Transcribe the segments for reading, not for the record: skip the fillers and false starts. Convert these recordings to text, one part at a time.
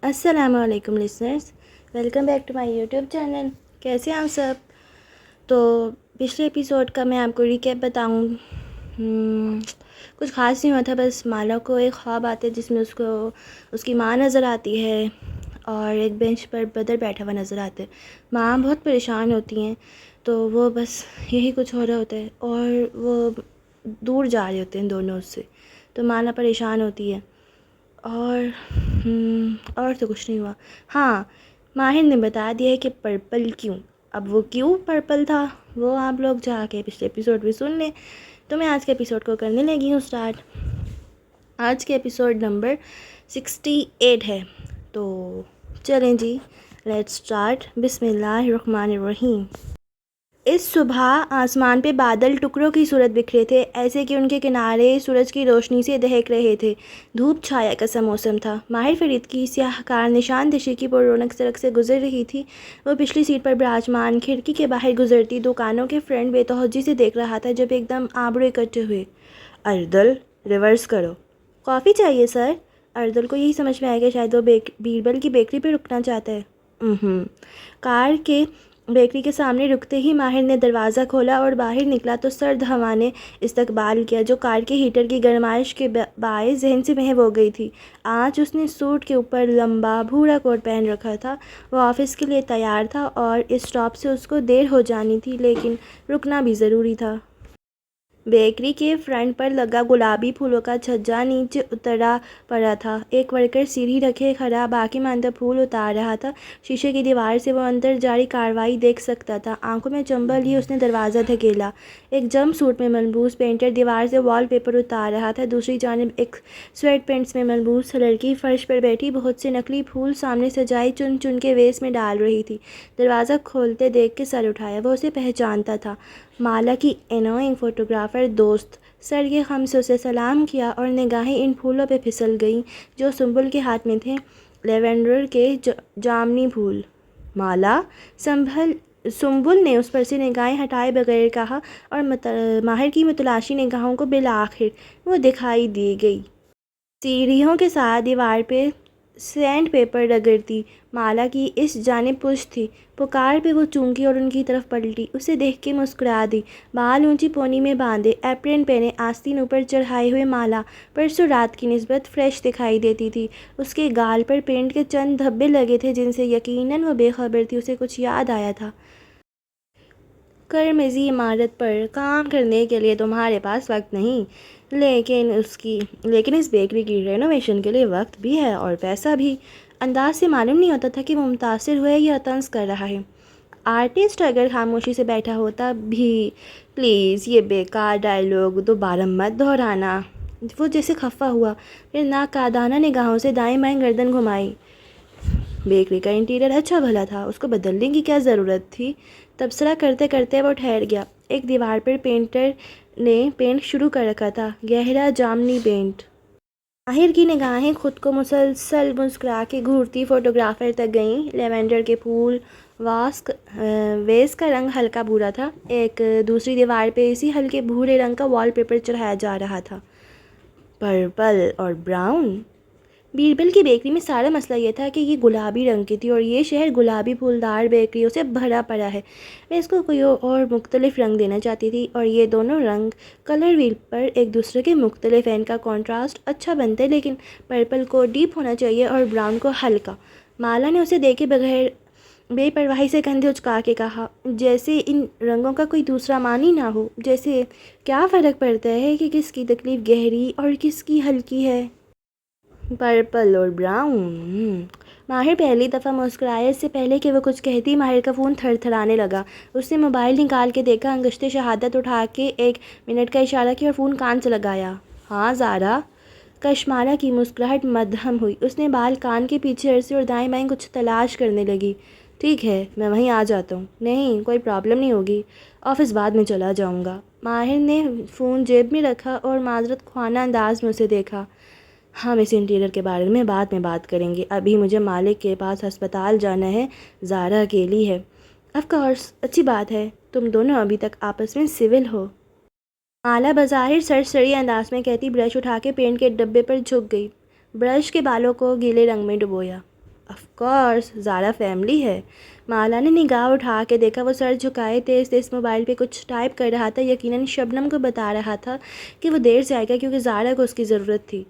السلام علیکم listeners, welcome back to my YouTube channel. کیسے ہیں آپ سب؟ تو پچھلے ایپیسوڈ کا میں آپ کو ریکیپ بتاؤں۔ کچھ خاص نہیں ہوا تھا، بس مالا کو ایک خواب آتا ہے جس میں اس کی ماں نظر آتی ہے اور ایک بینچ پر بدر بیٹھا ہوا نظر آتا ہے۔ ماں بہت پریشان ہوتی ہیں، تو وہ بس یہی کچھ ہو رہا ہوتا ہے اور وہ دور جا رہے ہوتے ہیں دونوں اس سے، تو مالا پریشان ہوتی ہے۔ اور تو کچھ نہیں ہوا۔ ہاں، ماہر نے بتا دیا ہے کہ پرپل کیوں۔ اب وہ کیوں پرپل تھا وہ آپ لوگ جا کے پچھلے ایپیسوڈ بھی سن لیں۔ تو میں آج کے ایپیسوڈ کو کرنے لگی ہوں سٹارٹ۔ آج کے ایپیسوڈ نمبر 68 ہے، تو چلیں جی، لیٹس سٹارٹ۔ بسم اللہ الرحمن الرحیم۔ اس صبح آسمان پہ بادل ٹکڑوں کی صورت بکھرے تھے، ایسے کہ ان کے کنارے سورج کی روشنی سے دہک رہے تھے۔ دھوپ چھایا کا سا موسم تھا۔ ماہر فرید کی سیاہ کار نشان دشی کی پر رونق سڑک سے گزر رہی تھی۔ وہ پچھلی سیٹ پر براجمان کھڑکی کے باہر گزرتی دکانوں کے فرنٹ بے توجہی سے دیکھ رہا تھا جب ایک دم آبرو اکٹھے ہوئے۔ اردل، ریورس کرو۔ کافی چاہیے سر؟ اردل کو یہی سمجھ میں آیا کہ شاید وہ بیربل کی بیکری پہ رکنا چاہتا ہے۔ کار کے بیکری کے سامنے رکتے ہی ماہر نے دروازہ کھولا اور باہر نکلا تو سرد ہوا نے استقبال کیا جو کار کے ہیٹر کی گرمائش کے باعث ذہن سے محو ہو گئی تھی۔ آج اس نے سوٹ کے اوپر لمبا بھورا کوٹ پہن رکھا تھا۔ وہ آفس کے لیے تیار تھا اور اس اسٹاپ سے اس کو دیر ہو جانی تھی، لیکن رکنا بھی ضروری تھا۔ بیکری کے فرنٹ پر لگا گلابی پھولوں کا چھجا نیچے اترا پڑا تھا۔ ایک ورکر سیڑھی رکھے کھڑا باقی ماندہ پھول اتار رہا تھا۔ شیشے کی دیوار سے وہ اندر جاری کارروائی دیکھ سکتا تھا۔ آنکھوں میں چنبل لیے اس نے دروازہ دھکیلا۔ ایک جمپ سوٹ میں ملبوس پینٹر دیوار سے وال پیپر اتار رہا تھا۔ دوسری جانب ایک سویٹ پینٹس میں ملبوس لڑکی فرش پر بیٹھی بہت سے نقلی پھول سامنے سجائے چن چن کے ویس میں ڈال رہی تھی۔ دروازہ کھولتے دیکھ کے سر اٹھایا۔ وہ اسے پہچانتا تھا، مالا کی انوئنگ فوٹوگرافر دوست۔ سر کے خم سے اسے سلام کیا اور نگاہیں ان پھولوں پہ پھسل گئیں جو سنبل کے ہاتھ میں تھے، لیونڈر کے جامنی پھول۔ مالا، سنبل نے اس پر سے نگاہیں ہٹائے بغیر کہا اور ماہر کی متلاشی نگاہوں کو بالآخر وہ دکھائی دی گئی۔ سیڑھیوں کے ساتھ دیوار پہ سینڈ پیپر رگڑتی مالا کی اس جانب پشت تھی۔ پکار پہ وہ چونکی اور ان کی طرف پلٹی۔ اسے دیکھ کے مسکرا دی۔ بال اونچی پونی میں باندھے، ایپرن پہنے، آستین اوپر چڑھائے ہوئے مالا پرسوں رات کی نسبت فریش دکھائی دیتی تھی۔ اس کے گال پر پینٹ کے چند دھبے لگے تھے جن سے یقیناً وہ بے خبر تھی۔ اسے کچھ یاد آیا تھا۔ قرمزی عمارت پر کام کرنے کے لیے تمہارے پاس وقت نہیں، لیکن اس بیکری کی رینوویشن کے لیے وقت بھی ہے اور پیسہ بھی۔ انداز سے معلوم نہیں ہوتا تھا کہ وہ متاثر ہوا ہے یا طنز کر رہا ہے۔ آرٹسٹ اگر خاموشی سے بیٹھا ہوتا بھی، پلیز یہ بیکار ڈائیلاگ دوبارہ مت دہرانا۔ وہ جیسے خفا ہوا، پھر ناقادانہ نگاہوں سے دائیں بائیں گردن گھمائی۔ بیکری کا انٹیریئر اچھا بھلا تھا، اس کو بدلنے کی کیا ضرورت تھی؟ تبصرہ کرتے کرتے وہ ٹھہر گیا۔ ایک دیوار پر پینٹر نے پینٹ شروع کر رکھا تھا، گہرا جامنی پینٹ۔ ماہر کی نگاہیں خود کو مسلسل مسکرا کے گھورتی فوٹوگرافر تک گئیں۔ لیونڈر کے پھول ویس کا رنگ ہلکا بھورا تھا۔ ایک دوسری دیوار پہ اسی ہلکے بھورے رنگ کا وال پیپر چڑھایا جا رہا تھا۔ پرپل اور براؤن۔ بیربل کی بیکری میں سارا مسئلہ یہ تھا کہ یہ گلابی رنگ کی تھی اور یہ شہر گلابی پھولدار بیکریوں سے بھرا پڑا ہے۔ میں اس کو کوئی اور مختلف رنگ دینا چاہتی تھی اور یہ دونوں رنگ کلر ویل پر ایک دوسرے کے مختلف ہیں، ان کا کنٹراسٹ اچھا بنتا ہے، لیکن پرپل کو ڈیپ ہونا چاہیے اور براؤن کو ہلکا۔ مالا نے اسے دیکھے بغیر بے پرواہی سے کندھے اچکا کے کہا، جیسے ان رنگوں کا کوئی دوسرا معنی نہ ہو، جیسے کیا فرق پڑتا ہے کہ کس کی تکلیف گہری اور کس کی ہلکی ہے؟ پرپل اور براؤن۔ ماہر پہلی دفعہ مسکرایا۔ اس سے پہلے کہ وہ کچھ کہتی ماہر کا فون تھر تھرانے لگا۔ اس نے موبائل نکال کے دیکھا، انگشت شہادت اٹھا کے 1 منٹ کا اشارہ کیا اور فون کان سے لگایا۔ ہاں زارا؟ کشمالہ کی مسکراہٹ مدھم ہوئی۔ اس نے بال کان کے پیچھے عرصے اور دائیں بائیں کچھ تلاش کرنے لگی۔ ٹھیک ہے، میں وہیں آ جاتا ہوں۔ نہیں، کوئی پرابلم نہیں ہوگی، آفس بعد میں چلا جاؤں گا۔ ماہر نے فون جیب میں رکھا اور معذرت خواہ انداز میں اسے دیکھا۔ ہم اس انٹیریئر کے بارے میں بعد میں بات کریں گے، ابھی مجھے مالک کے پاس ہسپتال جانا ہے۔ زارا اکیلی ہے؟ آف کورس، اچھی بات ہے، تم دونوں ابھی تک آپس میں سول ہو۔ مالا بظاہر سرسری انداز میں کہتی برش اٹھا کے پینٹ کے ڈبے پر جھک گئی۔ برش کے بالوں کو گیلے رنگ میں ڈبویا۔ آف کورس زارا فیملی ہے۔ مالا نے نگاہ اٹھا کے دیکھا، وہ سر جھکائے تیز تیز موبائل پہ کچھ ٹائپ کر رہا تھا، یقیناً شبنم کو بتا رہا تھا کہ وہ دیر سے آئے گا کیونکہ زارا کو اس کی ضرورت تھی۔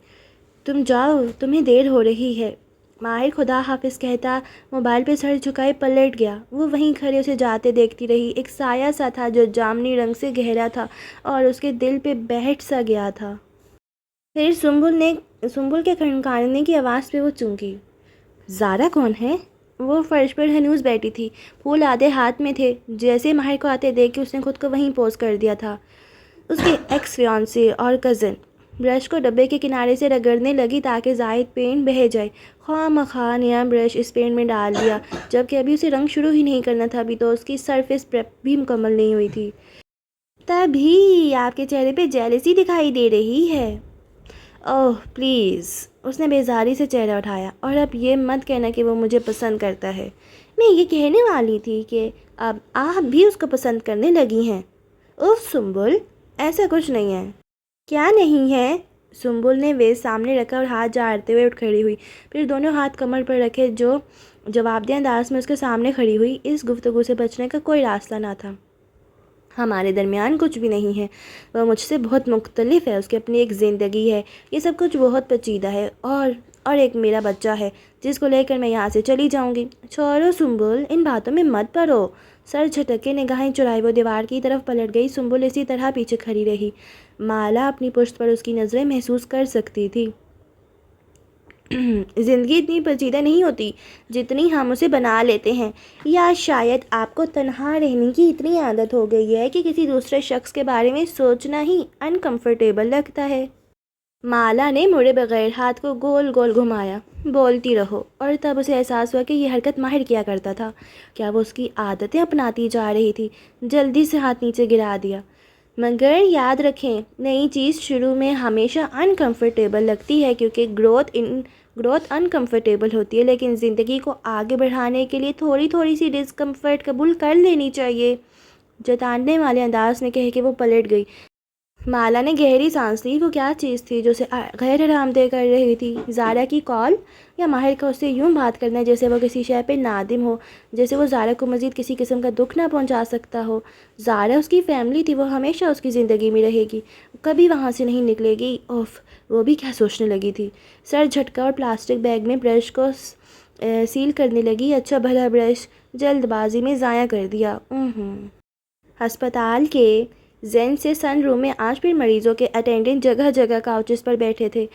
تم جاؤ، تمہیں دیر ہو رہی ہے۔ ماہر خدا حافظ کہتا موبائل پہ سر جھکائے پلٹ گیا۔ وہ وہیں کھڑے اسے جاتے دیکھتی رہی۔ ایک سایہ سا تھا جو جامنی رنگ سے گہرا تھا اور اس کے دل پہ بیٹھ سا گیا تھا۔ پھر سنبل کے کھنکھانے کی آواز پہ وہ چونکی۔ زارا کون ہے؟ وہ فرش پر ہنوز بیٹھی تھی، پھول آدھے ہاتھ میں تھے۔ جیسے ماہر کو آتے دیکھ کے اس نے خود کو وہیں پوز کر دیا تھا۔ اس کے ایکس فیانسی اور کزن۔ برش کو ڈبے کے کنارے سے رگڑنے لگی تاکہ زائد پینٹ بہہ جائے۔ خواہ مخواہ نیا برش اس پینٹ میں ڈال دیا، جبکہ ابھی اسے رنگ شروع ہی نہیں کرنا تھا، ابھی تو اس کی سرفیس پریپ بھی مکمل نہیں ہوئی تھی۔ تبھی آپ کے چہرے پہ جیلسی دکھائی دے رہی ہے۔ اوہ پلیز، اس نے بیزاری سے چہرہ اٹھایا، اور اب یہ مت کہنا کہ وہ مجھے پسند کرتا ہے۔ میں یہ کہنے والی تھی کہ اب آپ بھی اس کو پسند کرنے لگی ہیں۔ اوہ سنبل، ایسا کچھ نہیں ہے۔ کیا نہیں ہے؟ سنبل نے ویز سامنے رکھا اور ہاتھ جھاڑتے ہوئے اٹھ کھڑی ہوئی، پھر دونوں ہاتھ کمر پر رکھے جو جواب دہ انداز میں اس کے سامنے کھڑی ہوئی۔ اس گفتگو سے بچنے کا کوئی راستہ نہ تھا۔ ہمارے درمیان کچھ بھی نہیں ہے، وہ مجھ سے بہت مختلف ہے، اس کی اپنی ایک زندگی ہے، یہ سب کچھ بہت پیچیدہ ہے، اور ایک میرا بچہ ہے جس کو لے کر میں یہاں سے چلی جاؤں گی۔ چھوڑو سنبل، ان باتوں میں مت پڑو۔ سر جھٹکے نگاہیں چرائے وہ دیوار کی طرف پلٹ گئی۔ سنبل اسی طرح پیچھے کھڑی رہی۔ مالا اپنی پشت پر اس کی نظریں محسوس کر سکتی تھی۔ زندگی اتنی پیچیدہ نہیں ہوتی جتنی ہم اسے بنا لیتے ہیں، یا شاید آپ کو تنہا رہنے کی اتنی عادت ہو گئی ہے کہ کسی دوسرے شخص کے بارے میں سوچنا ہی انکمفرٹیبل لگتا ہے۔ مالا نے مڑے بغیر ہاتھ کو گول گول گھمایا۔ بولتی رہو۔ اور تب اسے احساس ہوا کہ یہ حرکت ماہر کیا کرتا تھا۔ کیا وہ اس کی عادتیں اپناتی جا رہی تھی؟ جلدی سے ہاتھ نیچے گرا دیا۔ مگر یاد رکھیں، نئی چیز شروع میں ہمیشہ انکمفرٹیبل لگتی ہے کیونکہ گروتھ انکمفرٹیبل ہوتی ہے، لیکن زندگی کو آگے بڑھانے کے لیے تھوڑی سی ڈسکمفرٹ قبول کر لینی چاہیے، جتانے والے انداز میں کہہ کے وہ پلٹ گئی۔ مالا نے گہری سانس لی۔ وہ کیا چیز تھی جو اسے غیر آرام دہ کر رہی تھی؟ زارا کی کال، یا ماہر کا اس سے یوں بات کرنا جیسے وہ کسی شے پہ نادم ہو، جیسے وہ زارا کو مزید کسی قسم کا دکھ نہ پہنچا سکتا ہو۔ زارا اس کی فیملی تھی، وہ ہمیشہ اس کی زندگی میں رہے گی، کبھی وہاں سے نہیں نکلے گی۔ اوف، وہ بھی کیا سوچنے لگی تھی؟ سر جھٹکا اور پلاسٹک بیگ میں برش کو سیل کرنے لگی۔ اچھا بھلا برش جلد بازی میں ضائع کر دیا۔ ہسپتال کے زین سے سن روم میں آج پھر مریضوں کے اٹینڈنٹ جگہ جگہ کاؤچز پر بیٹھے تھے۔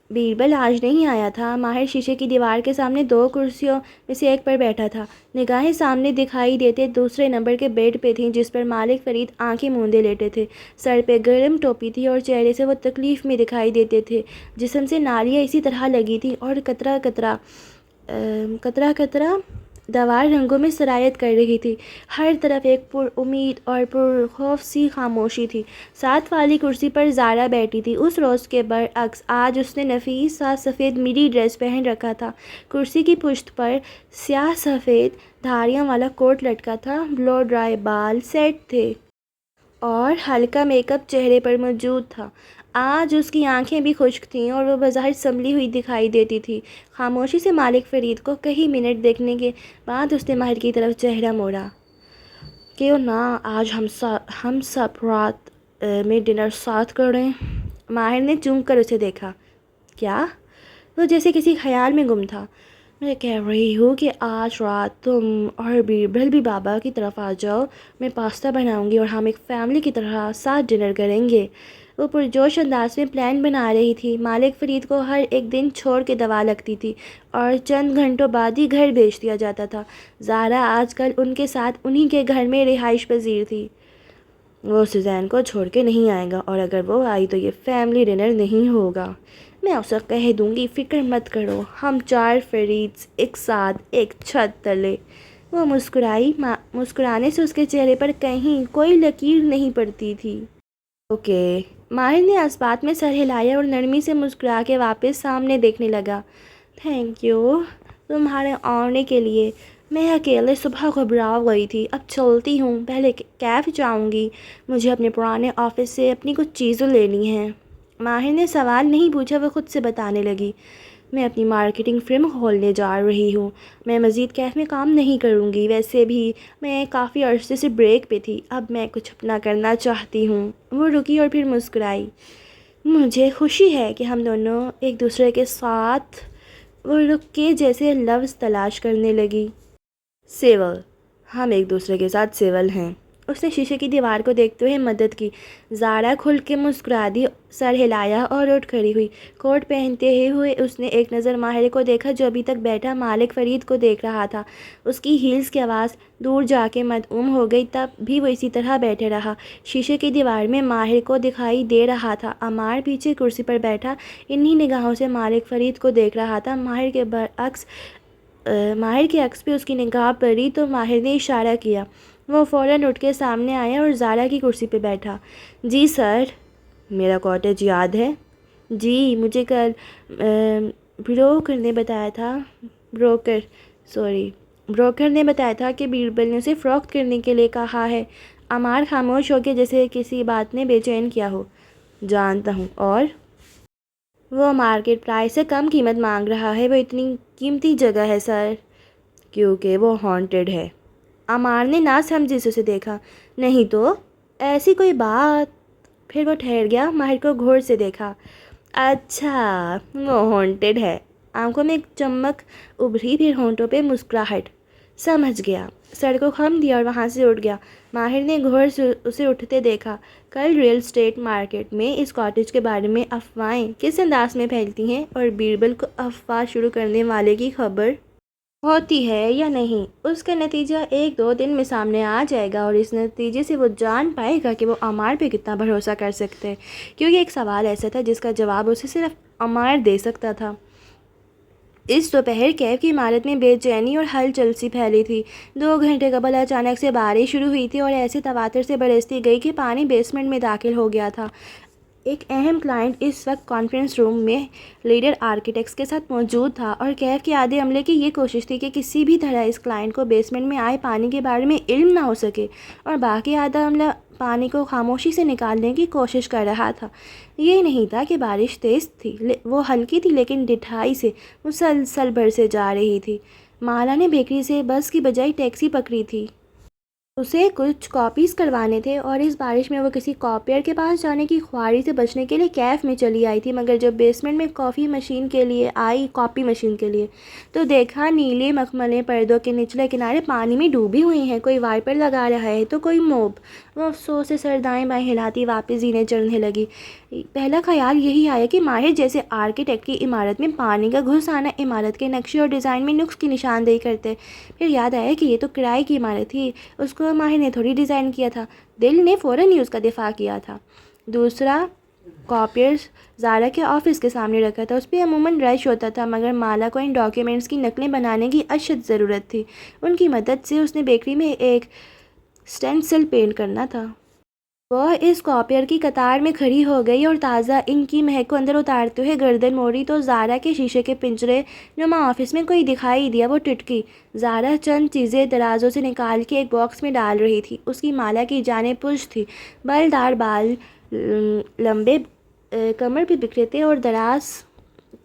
بیربل آج نہیں آیا تھا۔ ماہر شیشے کی دیوار کے سامنے 2 کرسیوں میں سے ایک پر بیٹھا تھا۔ نگاہیں سامنے دکھائی دیتے دوسرے نمبر کے بیڈ پہ تھیں جس پر مالک فرید آنکھیں موندے لیٹے تھے۔ سر پہ گرم ٹوپی تھی اور چہرے سے وہ تکلیف میں دکھائی دیتے تھے۔ جسم سے نالیاں اسی طرح لگی تھیں اور قطرہ قطرہ دوار رنگوں میں سرایت کر رہی تھی۔ ہر طرف ایک پر امید اور پر خوف سی خاموشی تھی۔ ساتھ والی کرسی پر زارا بیٹھی تھی۔ اس روز کے برعکس آج اس نے نفیس سا سفید میڈی ڈریس پہن رکھا تھا۔ کرسی کی پشت پر سیاہ سفید دھاریوں والا کوٹ لٹکا تھا۔ بلو ڈرائی بال سیٹ تھے اور ہلکا میک اپ چہرے پر موجود تھا۔ آج اس کی آنکھیں بھی خشک تھیں اور وہ بظاہر سنبھلی ہوئی دکھائی دیتی تھی۔ خاموشی سے مالک فرید کو کئی منٹ دیکھنے کے بعد اس نے ماہر کی طرف چہرہ موڑا۔ کیوں نہ آج ہم سب رات میں ڈنر ساتھ کریں؟ ماہر نے چونک کر اسے دیکھا۔ کیا؟ وہ جیسے کسی خیال میں گم تھا۔ میں کہہ رہی ہوں کہ آج رات تم اور بیربل بھی بابا کی طرف آ جاؤ، میں پاستا بناؤں گی اور ہم ایک فیملی کی طرح ساتھ ڈنر کریں گے۔ وہ پرجوش انداز میں پلان بنا رہی تھی۔ مالک فرید کو ہر ایک دن چھوڑ کے دوا لگتی تھی اور چند گھنٹوں بعد ہی گھر بھیج دیا جاتا تھا۔ زارا آج کل ان کے ساتھ انہی کے گھر میں رہائش پذیر تھی۔ وہ سوزین کو چھوڑ کے نہیں آئے گا، اور اگر وہ آئی تو یہ فیملی ڈنر نہیں ہوگا۔ میں اسے کہہ دوں گی فکر مت کرو، ہم 4 فریڈز ایک ساتھ ایک چھت تلے۔ وہ مسکرائی۔ مسکرانے سے اس کے چہرے پر کہیں کوئی لکیر نہیں پڑتی تھی۔ اوکے۔ ماہر نے اسبات میں سر ہلایا اور نرمی سے مسکرا کے واپس سامنے دیکھنے لگا۔ تھینک یو تمہارے آنے کے لیے۔ میں اکیلے صبح گھبرا گئی تھی، اب چلتی ہوں، پہلے کیف جاؤں گی، مجھے اپنے پرانے آفس سے اپنی کچھ چیزیں لینی ہیں۔ ماہر نے سوال نہیں پوچھا، وہ خود سے بتانے لگی۔ میں اپنی مارکیٹنگ فرم کھولنے جا رہی ہوں. میں مزید کیف میں کام نہیں کروں گی. ویسے بھی میں کافی عرصے سے بریک پہ تھی. اب میں کچھ اپنا کرنا چاہتی ہوں. وہ رکی اور پھر مسکرائی. مجھے خوشی ہے کہ ہم دونوں ایک دوسرے کے ساتھ. وہ رک کے جیسے لفظ تلاش کرنے لگی. سیول. ہم ایک دوسرے کے ساتھ سیول ہیں. اس نے شیشے کی دیوار کو دیکھتے ہوئے مدد کی. زارا کھل کے مسکرا دی، سر ہلایا اور اٹھ کھڑی ہوئی. کوٹ پہنتے ہوئے اس نے ایک نظر ماہر کو دیکھا جو ابھی تک بیٹھا مالک فرید کو دیکھ رہا تھا. اس کی ہیلز کی آواز دور جا کے مدعوم ہو گئی. تب بھی وہ اسی طرح بیٹھے رہا. شیشے کی دیوار میں ماہر کو دکھائی دے رہا تھا. عمار پیچھے کرسی پر بیٹھا انہی نگاہوں سے مالک فرید کو دیکھ رہا تھا. ماہر کے عکس پہ اس کی نگاہ پڑی تو ماہر نے اشارہ کیا. وہ فوراً اٹھ کے سامنے آیا اور زارا کی کرسی پہ بیٹھا. جی سر. میرا کاٹیج یاد ہے؟ جی مجھے کل بروکر نے بتایا تھا کہ بیربل نے اسے فروخت کرنے کے لیے کہا ہے. عمار خاموش ہو کے جیسے کسی بات نے بے چین کیا ہو. جانتا ہوں. اور وہ مارکیٹ پرائس سے کم قیمت مانگ رہا ہے. وہ اتنی قیمتی جگہ ہے سر. کیونکہ وہ ہانٹڈ ہے. عمار نے ناسمجھی سے اسے دیکھا. نہیں تو ایسی کوئی بات. پھر وہ ٹھہر گیا. ماہر کو غور سے دیکھا. اچھا وہ ہانٹڈ ہے. آنکھوں میں ایک چمک ابھری پھر ہونٹوں پہ مسکراہٹ. سمجھ گیا. سر کو خم دیا اور وہاں سے اٹھ گیا. ماہر نے غور سے اسے اٹھتے دیکھا. کل ریل اسٹیٹ مارکیٹ میں اس کاٹیج کے بارے میں افواہیں کس انداز میں پھیلتی ہیں اور بیربل کو افواہ شروع کرنے والے کی خبر ہوتی ہے یا نہیں، اس کا نتیجہ 1-2 دن میں سامنے آ جائے گا اور اس نتیجے سے وہ جان پائے گا کہ وہ عمار پہ کتنا بھروسہ کر سکتے ہیں. کیونکہ ایک سوال ایسا تھا جس کا جواب اسے صرف عمار دے سکتا تھا. اس دوپہر کیف کی عمارت میں بے چینی اور ہلچل سی پھیلی تھی. 2 گھنٹے قبل اچانک سے بارش شروع ہوئی تھی اور ایسے تواتر سے برستی گئی کہ پانی بیسمنٹ میں داخل ہو گیا تھا. ایک اہم کلائنٹ اس وقت کانفرنس روم میں لیڈر آرکیٹیکٹس کے ساتھ موجود تھا اور کیف کے آدھے عملے کی یہ کوشش تھی کہ کسی بھی طرح اس کلائنٹ کو بیسمنٹ میں آئے پانی کے بارے میں علم نہ ہو سکے اور باقی آدھا عملہ پانی کو خاموشی سے نکالنے کی کوشش کر رہا تھا. یہ نہیں تھا کہ بارش تیز تھی. وہ ہلکی تھی لیکن ڈٹھائی سے مسلسل برسے جا رہی تھی. مالا نے بیکری سے بس کی بجائے ٹیکسی پکڑی تھی. اسے کچھ کاپیز کروانے تھے اور اس بارش میں وہ کسی کاپیئر کے پاس جانے کی خواہش سے بچنے کے لیے کیف میں چلی آئی تھی. مگر جب بیسمنٹ میں کاپی مشین کے لیے تو دیکھا نیلے مخملیں پردوں کے نچلے کنارے پانی میں ڈوبی ہوئی ہیں. کوئی وائپر لگا رہا ہے تو کوئی موپ. وہ افسوس سے سر دائیں بائیں ہلاتی واپس زینے چڑھنے لگی. پہلا خیال یہی آیا کہ ماہر جیسے آرکیٹیکٹ کی عمارت میں پانی کا گھس آنا عمارت کے نقشے اور ڈیزائن میں نقص کی نشاندہی کرتے. پھر یاد آیا کہ یہ تو کرائے کی عمارت تھی. اس کو ماہر نے تھوڑی ڈیزائن کیا تھا. دل نے فوراً ہی اس کا دفاع کیا تھا. دوسرا کاپیئر زارا کے آفس کے سامنے رکھا تھا. اس پہ عموماً رش ہوتا تھا مگر مالا کو ان ڈاکیومنٹس کی نقلیں بنانے کی اشد ضرورت تھی. ان کی مدد سے اس نے بیکری میں ایک سٹینسل پینٹ کرنا تھا. وہ اس کاپیئر کی قطار میں کھڑی ہو گئی اور تازہ انک کی مہک کو اندر اتارتے ہوئے گردن موڑی تو زارا کے شیشے کے پنجرے نما آفس میں کوئی دکھائی دیا. وہ ٹٹکی. زارا چند چیزیں درازوں سے نکال کے ایک باکس میں ڈال رہی تھی. اس کی مالا کی جانب پش تھی. بالدار بال لمبے کمر پہ بکھرے تھے اور دراز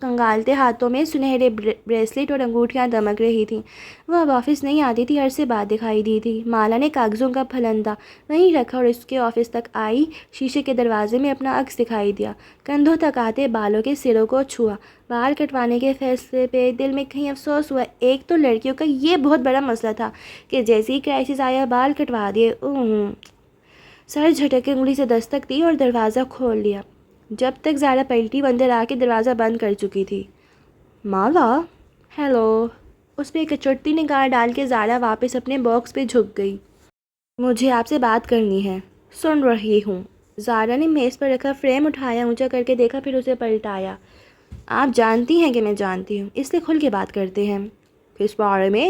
کنگالتے ہاتھوں میں سنہرے بریسلیٹ اور انگوٹھیاں دمک رہی تھیں. وہ اب آفس نہیں آتی تھی. عرصے بعد دکھائی دی تھی. مالا نے کاغذوں کا پھلندہ وہیں رکھا اور اس کے آفس تک آئی. شیشے کے دروازے میں اپنا عکس دکھائی دیا. کندھوں تک آتے بالوں کے سروں کو چھوا. بال کٹوانے کے فیصلے پہ دل میں کہیں افسوس ہوا. ایک تو لڑکیوں کا یہ بہت بڑا مسئلہ تھا کہ جیسے ہی کرائسس آیا بال کٹوا دیے. سر جھٹک کے انگلی سے دستک دی اور دروازہ کھول لیا. جب تک زارا پلٹی وہ اندر آ کے دروازہ بند کر چکی تھی. مالا. ہیلو. اس پہ ایک چٹتی نگاہ ڈال کے زارا واپس اپنے باکس پہ جھک گئی. مجھے آپ سے بات کرنی ہے. سن رہی ہوں. زارا نے میز پر رکھا فریم اٹھایا اونچا کر کے دیکھا پھر اسے پلٹایا. آپ جانتی ہیں کہ میں جانتی ہوں اس لیے کھل کے بات کرتے ہیں. کس بارے میں؟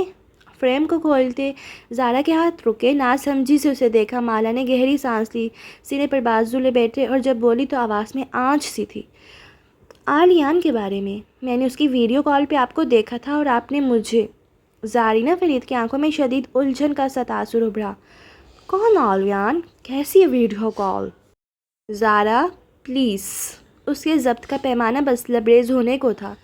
فریم کو کھولتے زارا کے ہاتھ رکے. ناسمجھی سے اسے دیکھا. مالا نے گہری سانس لی. سینے پر بازو لے بیٹھے اور جب بولی تو آواز میں آنچ سی تھی. آلیان کے بارے میں نے اس کی ویڈیو کال پہ آپ کو دیکھا تھا اور آپ نے مجھے. زارینہ فرید کی آنکھوں میں شدید الجھن کا سا تاثر ابھرا. کون آلیان؟ کیسی ویڈیو کال؟ Zara please. اس کے ضبط کا پیمانہ بس لبریز ہونے کو تھا.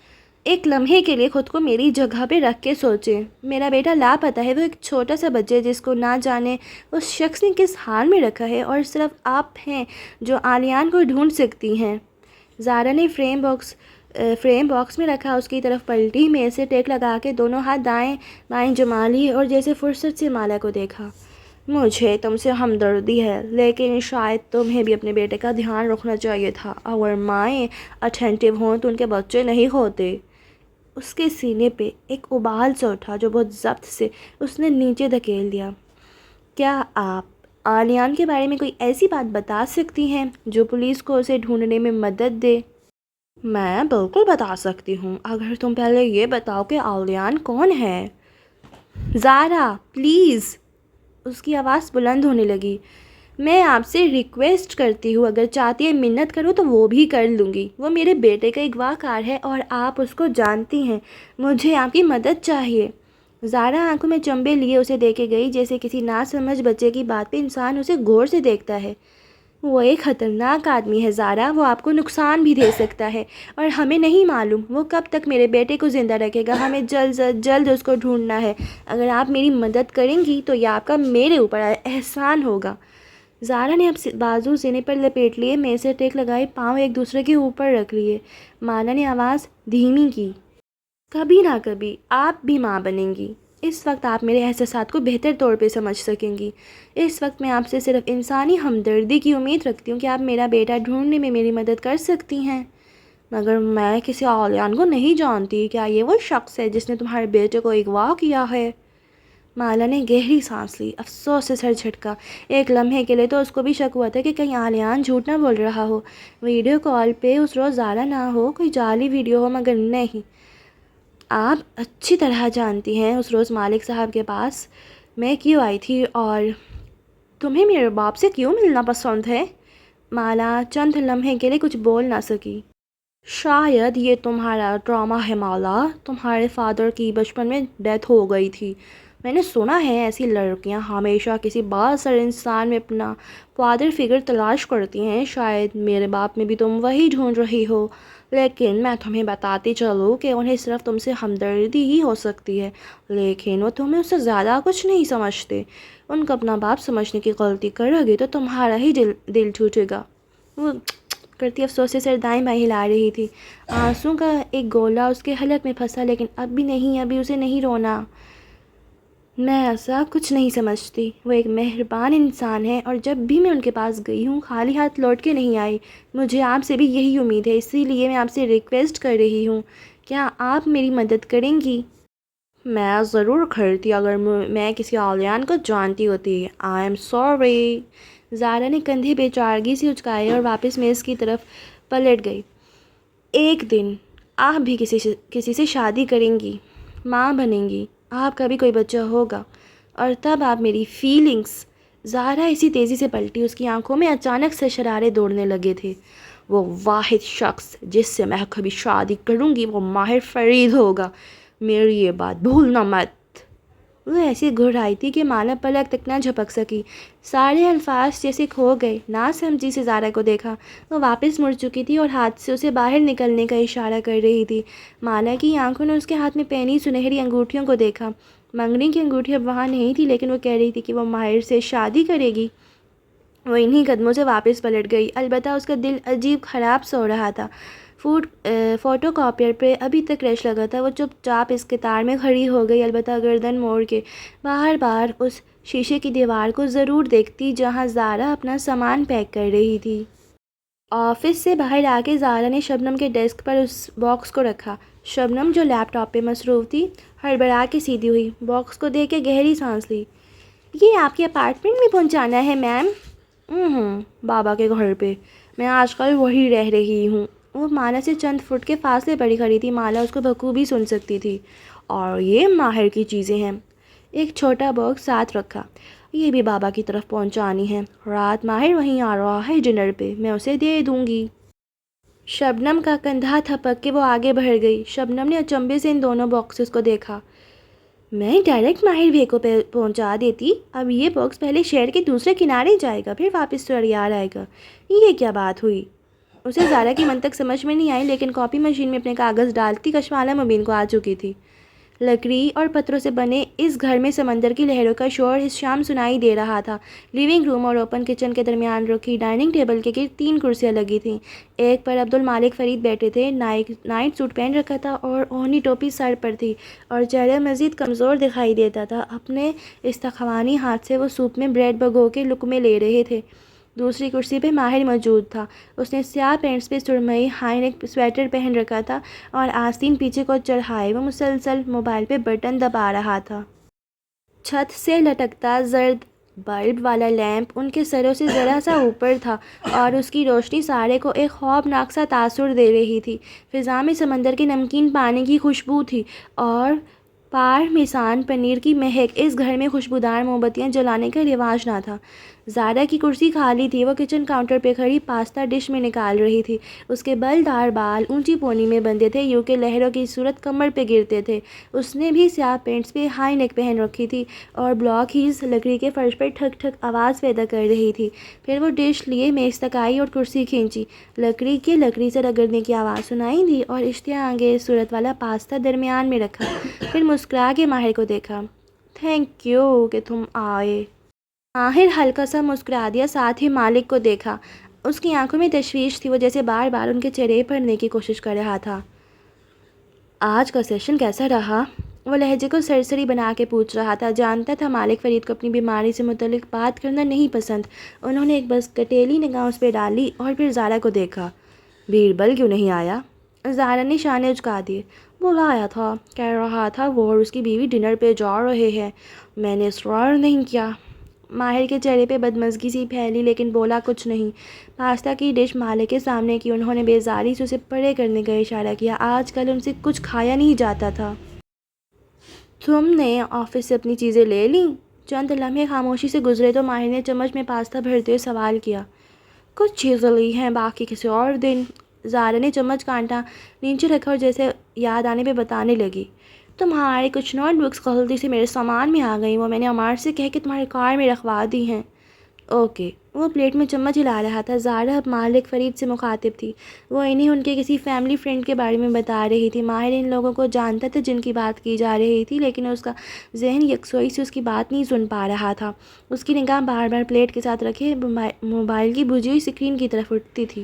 ایک لمحے کے لیے خود کو میری جگہ پہ رکھ کے سوچیں، میرا بیٹا لاپتہ ہے، وہ ایک چھوٹا سا بچہ ہے جس کو نہ جانے اس شخص نے کس حال میں رکھا ہے، اور صرف آپ ہیں جو عالیان کو ڈھونڈ سکتی ہیں۔ زارا نے فریم باکس میں رکھا اس کی طرف پلٹی، میز سے ٹیک لگا کے دونوں ہاتھ دائیں بائیں جما لیے اور جیسے فرصت سے مالا کو دیکھا۔ مجھے تم سے ہمدردی ہے، لیکن شاید تمہیں بھی اپنے بیٹے کا دھیان رکھنا چاہیے تھا۔ اگر مائیں اٹینٹیو ہوں تو ان کے بچے نہیں ہوتے۔ اس کے سینے پہ ایک ابال سا اٹھا جو بہت ضبط سے اس نے نیچے دھکیل دیا۔ کیا آپ عالیان کے بارے میں کوئی ایسی بات بتا سکتی ہیں جو پولیس کو اسے ڈھونڈنے میں مدد دے؟ میں بالکل بتا سکتی ہوں، اگر تم پہلے یہ بتاؤ کہ عالیان کون ہے۔ زارا پلیز، اس کی آواز بلند ہونے لگی، میں آپ سے ریکویسٹ کرتی ہوں، اگر چاہتی ہے منت کروں تو وہ بھی کر لوں گی۔ وہ میرے بیٹے کا اغوا کار ہے اور آپ اس کو جانتی ہیں، مجھے آپ کی مدد چاہیے۔ زارا آنکھوں میں چنبے لیے اسے دیکھے گئی، جیسے کسی ناسمجھ بچے کی بات پہ انسان اسے غور سے دیکھتا ہے۔ وہ ایک خطرناک آدمی ہے زارا، وہ آپ کو نقصان بھی دے سکتا ہے، اور ہمیں نہیں معلوم وہ کب تک میرے بیٹے کو زندہ رکھے گا۔ ہمیں جلد از جلد اس کو ڈھونڈنا ہے۔ اگر آپ میری مدد کریں گی تو یہ آپ کا میرے اوپر احسان ہوگا۔ زارا نے اب بازو سینے پر لپیٹ لیے، میز سے ٹیک لگائے، پاؤں ایک دوسرے کے اوپر رکھ لیے۔ مالا نے آواز دھیمی کی، کبھی نہ کبھی آپ بھی ماں بنیں گی، اس وقت آپ میرے احساسات کو بہتر طور پہ سمجھ سکیں گی۔ اس وقت میں آپ سے صرف انسانی ہمدردی کی امید رکھتی ہوں کہ آپ میرا بیٹا ڈھونڈنے میں میری مدد کر سکتی ہیں۔ مگر میں کسی عالیان کو نہیں جانتی، کیا یہ وہ شخص ہے جس نے تمہارے بیٹے کو اغوا کیا ہے؟ مالا نے گہری سانس لی، افسوس سے سر جھٹکا۔ ایک لمحے کے لیے تو اس کو بھی شک ہوا تھا کہ کہیں عالیان جھوٹ نہ بول رہا ہو، ویڈیو کال پہ اس روز زارا نہ ہو، کوئی جعلی ویڈیو ہو، مگر نہیں۔ آپ اچھی طرح جانتی ہیں اس روز مالک صاحب کے پاس میں کیوں آئی تھی، اور تمہیں میرے باپ سے کیوں ملنا پسند ہے؟ مالا چند لمحے کے لیے کچھ بول نہ سکی۔ شاید یہ تمہارا ڈرامہ ہے مالا، تمہارے فادر کی بچپن میں ڈیتھ ہو گئی تھی۔ میں نے سنا ہے ایسی لڑکیاں ہمیشہ کسی بااثر انسان میں اپنا فادر فگر تلاش کرتی ہیں، شاید میرے باپ میں بھی تم وہی ڈھونڈ رہی ہو۔ لیکن میں تمہیں بتاتی چلوں کہ انہیں صرف تم سے ہمدردی ہی ہو سکتی ہے، لیکن وہ تمہیں اس سے زیادہ کچھ نہیں سمجھتے۔ ان کو اپنا باپ سمجھنے کی غلطی کرو گے تو تمہارا ہی دل ٹوٹے گا۔ وہ کرتی افسوس سے سر دائیں بائیں ہلا رہی تھی، آنسوں کا ایک گولا اس کے حلق میں پھنسا، لیکن اب بھی نہیں، ابھی اسے نہیں رونا۔ میں ایسا کچھ نہیں سمجھتی، وہ ایک مہربان انسان ہے، اور جب بھی میں ان کے پاس گئی ہوں خالی ہاتھ لوٹ کے نہیں آئی۔ مجھے آپ سے بھی یہی امید ہے، اسی لیے میں آپ سے ریکویسٹ کر رہی ہوں، کیا آپ میری مدد کریں گی؟ میں ضرور کرتی اگر میں کسی عالیان کو جانتی ہوتی۔ I am sorry. زارا نے کندھے بے چارگی سے اچکائے اور واپس میز کی طرف پلٹ گئی۔ ایک دن آپ بھی کسی سے شادی کریں گی، ماں بنیں گی، آپ کا بھی کوئی بچہ ہوگا، اور تب آپ میری فیلنگز۔ زارا اسی تیزی سے پلٹی، اس کی آنکھوں میں اچانک سے شرارے دوڑنے لگے تھے۔ وہ واحد شخص جس سے میں کبھی شادی کروں گی وہ ماہر فرید ہوگا، میری یہ بات بھولنا مت۔ وہ ایسی گھبرائی تھی کہ مالا پلک تک نہ جھپک سکی، سارے الفاظ جیسے کھو گئے۔ نہ سمجھی سے زارا کو دیکھا، وہ واپس مڑ چکی تھی اور ہاتھ سے اسے باہر نکلنے کا اشارہ کر رہی تھی۔ مالا کی آنکھوں نے اس کے ہاتھ میں پہنی سنہری انگوٹھیوں کو دیکھا۔ منگنی کی انگوٹھی اب وہاں نہیں تھی، لیکن وہ کہہ رہی تھی کہ وہ ماہر سے شادی کرے گی۔ وہ انہی قدموں سے واپس پلٹ گئی، البتہ اس کا دل عجیب خراب سو رہا تھا۔ فوٹو کاپیر پہ ابھی تک رش لگا تھا۔ وہ چپ چاپ اس قطار میں کھڑی ہو گئی، البتہ گردن موڑ کے بار بار اس شیشے کی دیوار کو ضرور دیکھتی جہاں زارا اپنا سامان پیک کر رہی تھی۔ آفس سے باہر آ کے زارا نے شبنم کے ڈیسک پر اس باکس کو رکھا۔ شبنم جو لیپ ٹاپ پہ مصروف تھی ہڑبڑا کے سیدھی ہوئی، باکس کو دیکھ کے گہری سانس لی۔ یہ آپ کے اپارٹمنٹ میں پہنچانا ہے میم؟ بابا کے گھر پہ، میں آج کل وہی رہ رہی ہوں۔ وہ مالا سے چند فٹ کے فاصلے پر ہی کھڑی تھی، مالا اس کو بخوبی سن سکتی تھی۔ اور یہ ماہر کی چیزیں ہیں، ایک چھوٹا باکس ساتھ رکھا، یہ بھی بابا کی طرف پہنچانی ہے، رات ماہر وہیں آ رہا ہے ڈنر پہ، میں اسے دے دوں گی۔ شبنم کا کندھا تھپک کے وہ آگے بڑھ گئی۔ شبنم نے اچنبے سے ان دونوں باکسز کو دیکھا۔ میں ڈائریکٹ ماہر بھائی کو پہنچا دیتی، اب یہ باکس پہلے شہر کے دوسرے کنارے جائے گا، پھر واپس سڑیار آئے گا، یہ کیا بات ہوئی؟ اسے زارا کی منطق سمجھ میں نہیں آئی، لیکن کاپی مشین میں اپنے کاغذ ڈالتی کشمالہ مبین کو آ چکی تھی۔ لکڑی اور پتھروں سے بنے اس گھر میں سمندر کی لہروں کا شور اس شام سنائی دے رہا تھا۔ لیونگ روم اور اوپن کچن کے درمیان رکھی ڈائننگ ٹیبل کے گرد 3 کرسیاں لگی تھیں۔ ایک پر عبدالمالک فرید بیٹھے تھے، نائٹ سوٹ پہن رکھا تھا اور اونی ٹوپی سر پر تھی اور چہرہ مزید کمزور دکھائی دیتا تھا۔ اپنے استخوانی ہاتھ سے وہ سوپ میں بریڈ بھگو کے لقمے لے رہے تھے۔ دوسری کرسی پہ ماہر موجود تھا۔ اس نے سیاہ پینٹس پہ سرمئی ہائی نیک سویٹر پہن رکھا تھا اور آستین پیچھے کو چڑھائے وہ مسلسل موبائل پہ بٹن دبا رہا تھا۔ چھت سے لٹکتا زرد بلب والا لیمپ ان کے سروں سے ذرا سا اوپر تھا اور اس کی روشنی سارے کو ایک خوفناک سا تاثر دے رہی تھی۔ فضا میں سمندر کے نمکین پانی کی خوشبو تھی اور پارمیسان پنیر کی مہک۔ اس گھر میں خوشبودار موم بتیاں جلانے کا رواج نہ تھا۔ زارا کی کرسی خالی تھی، وہ کچن کاؤنٹر پہ کھڑی پاستا ڈش میں نکال رہی تھی۔ اس کے بلدار بال اونچی پونی میں بندھے تھے، یوں کہ لہروں کی صورت کمر پہ گرتے تھے۔ اس نے بھی سیاہ پینٹس پہ ہائی نیک پہن رکھی تھی اور بلاک ہیز لکڑی کے فرش پر ٹھک ٹھک آواز پیدا کر رہی تھی۔ پھر وہ ڈش لیے میز تک آئی اور کرسی کھینچی۔ لکڑی سے رگڑنے کی آواز سنائی دی اور اشتہا انگیز صورت والا پاستا درمیان میں رکھا۔ پھر مسکرا کے ماہر کو دیکھا۔ تھینک یو کہ تم آئے۔ ماہر ہلکا سا مسکرا دیا، ساتھ ہی مالک کو دیکھا۔ اس کی آنکھوں میں تشویش تھی، وہ جیسے بار بار ان کے چہرے پڑھنے کی کوشش کر رہا تھا۔ آج کا سیشن کیسا رہا؟ وہ لہجے کو سرسری بنا کے پوچھ رہا تھا۔ جانتا تھا مالک فرید کو اپنی بیماری سے متعلق بات کرنا نہیں پسند۔ انہوں نے ایک بس کٹیلی نگاہ اس پہ ڈالی اور پھر زارا کو دیکھا۔ بیربل کیوں نہیں آیا؟ زارا نے شانے اچکا دیے۔ بلایا تھا، کہہ رہا تھا وہ اور اس کی بیوی ڈنر پہ جا رہے ہیں، میں نے اصرار نہیں کیا۔ ماہر کے چہرے پہ بدمزگی سی پھیلی لیکن بولا کچھ نہیں۔ پاستا کی ڈش مالک کے سامنے کی، انہوں نے بیزاری سے اسے پرے کرنے کا اشارہ کیا۔ آج کل ان سے کچھ کھایا نہیں جاتا تھا۔ تم نے آفس سے اپنی چیزیں لے لیں؟ چند لمحے خاموشی سے گزرے تو ماہر نے چمچ میں پاستا بھرتے ہوئے سوال کیا۔ کچھ چیزیں لی ہیں، باقی کسی اور دن۔ زارا نے چمچ کانٹا نیچے رکھا اور جیسے یاد آنے پہ بتانے لگی۔ تمہاری کچھ نوٹ بکس غلطی سے میرے سامان میں آ گئیں، وہ میں نے عمار سے کہہ کے تمہاری کار میں رکھوا دی ہیں۔ اوکے۔ وہ پلیٹ میں چمچ ہلا رہا تھا۔ زارا اب مالک فرید سے مخاطب تھی۔ وہ انہیں ان کے کسی فیملی فرینڈ کے بارے میں بتا رہی تھی۔ ماہر ان لوگوں کو جانتا تھا جن کی بات کی جا رہی تھی، لیکن اس کا ذہن یکسوئی سے اس کی بات نہیں سن پا رہا تھا۔ اس کی نگاہ بار بار پلیٹ کے ساتھ رکھے موبائل کی بجھی ہوئی اسکرین کی طرف اٹھتی تھی۔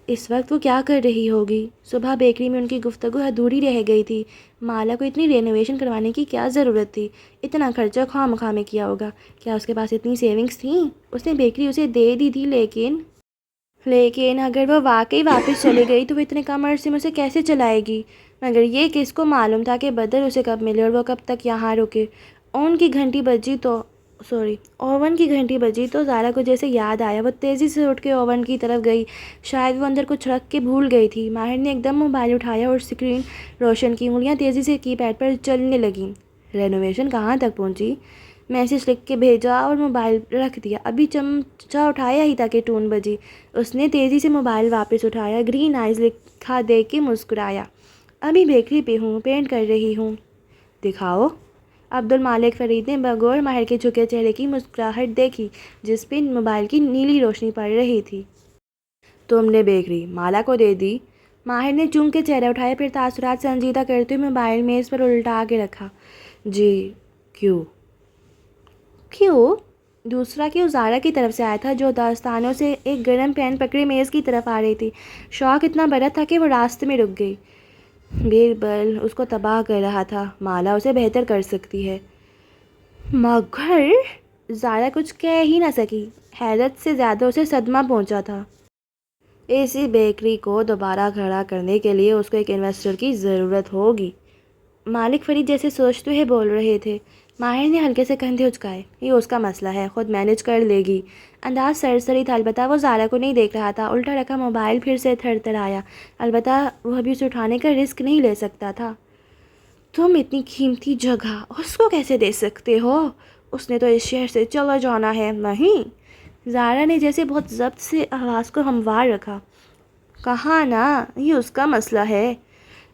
اس وقت وہ کیا کر رہی ہوگی؟ صبح بیکری میں ان کی گفتگو ادھوری رہ گئی تھی۔ مالا کو اتنی رینوویشن کروانے کی کیا ضرورت تھی؟ اتنا خرچہ خواہ مخواہ میں کیا ہوگا۔ کیا اس کے پاس اتنی سیونگز تھیں؟ اس نے بیکری اسے دے دی تھی، لیکن اگر وہ واقعی واپس چلی گئی تو وہ اتنے کم عرصے میں اسے کیسے چلائے گی؟ مگر یہ کس کو معلوم تھا کہ بدر اسے کب ملے اور وہ کب تک یہاں رکے؟ اوون کی گھنٹی بجی تو زارا کو جیسے یاد آیا۔ وہ تیزی سے اٹھ کے اوون کی طرف گئی۔ شاید وہ اندر کچھ رکھ کے بھول گئی تھی۔ ماہر نے ایک دم موبائل اٹھایا اور اسکرین روشن کی۔ انگلیاں تیزی سے کی پیڈ پر چلنے لگیں۔ رینوویشن کہاں تک پہنچی؟ میسج لکھ کے بھیجا اور موبائل رکھ دیا۔ ابھی چمچہ اٹھایا ہی تھا کہ ٹون بجی۔ اس نے تیزی سے موبائل واپس اٹھایا، گرین آئز لکھا دیکھ کے مسکرایا۔ ابھی بیکری پہ ہوں، پینٹ کر رہی ہوں۔ دکھاؤ۔ عبدالمالک فرید نے بغور ماہر کے جھکے چہرے کی مسکراہٹ دیکھی جس پہ موبائل کی نیلی روشنی پڑ رہی تھی۔ تم نے بیکری مالا کو دے دی؟ ماہر نے چونک کے چہرہ اٹھایا، پھر تاثرات سنجیدہ کرتے ہوئے موبائل میز پر الٹا کے رکھا۔ جی۔ کیوں؟ دوسرا کیوں زارا کی طرف سے آیا تھا، جو داستانوں سے ایک گرم پین پکڑے میز کی طرف آ رہی تھی۔ شوق اتنا بڑا تھا کہ وہ راستے میں رک گئی۔ بیربل اس کو تباہ کر رہا تھا، مالا اسے بہتر کر سکتی ہے۔ مگر زارا کچھ کہہ ہی نہ سکی۔ حیرت سے زیادہ اسے صدمہ پہنچا تھا۔ اسی بیکری کو دوبارہ کھڑا کرنے کے لیے اس کو ایک انویسٹر کی ضرورت ہوگی۔ مالک فرید جیسے سوچتے ہوئے بول رہے تھے۔ ماہر نے ہلکے سے کندھے اچکائے۔ یہ اس کا مسئلہ ہے، خود مینج کر لے گی۔ انداز سرسری تھا، البتہ وہ زارا کو نہیں دیکھ رہا تھا۔ الٹا رکھا موبائل پھر سے تھر تھر آیا، البتہ وہ ابھی اسے اٹھانے کا رسک نہیں لے سکتا تھا۔ تم اتنی قیمتی جگہ اس کو کیسے دے سکتے ہو؟ اس نے تو اس شہر سے چلا جانا ہے۔ نہیں۔ زارا نے جیسے بہت ضبط سے آواز کو ہموار رکھا۔ کہا نا، یہ اس کا مسئلہ ہے۔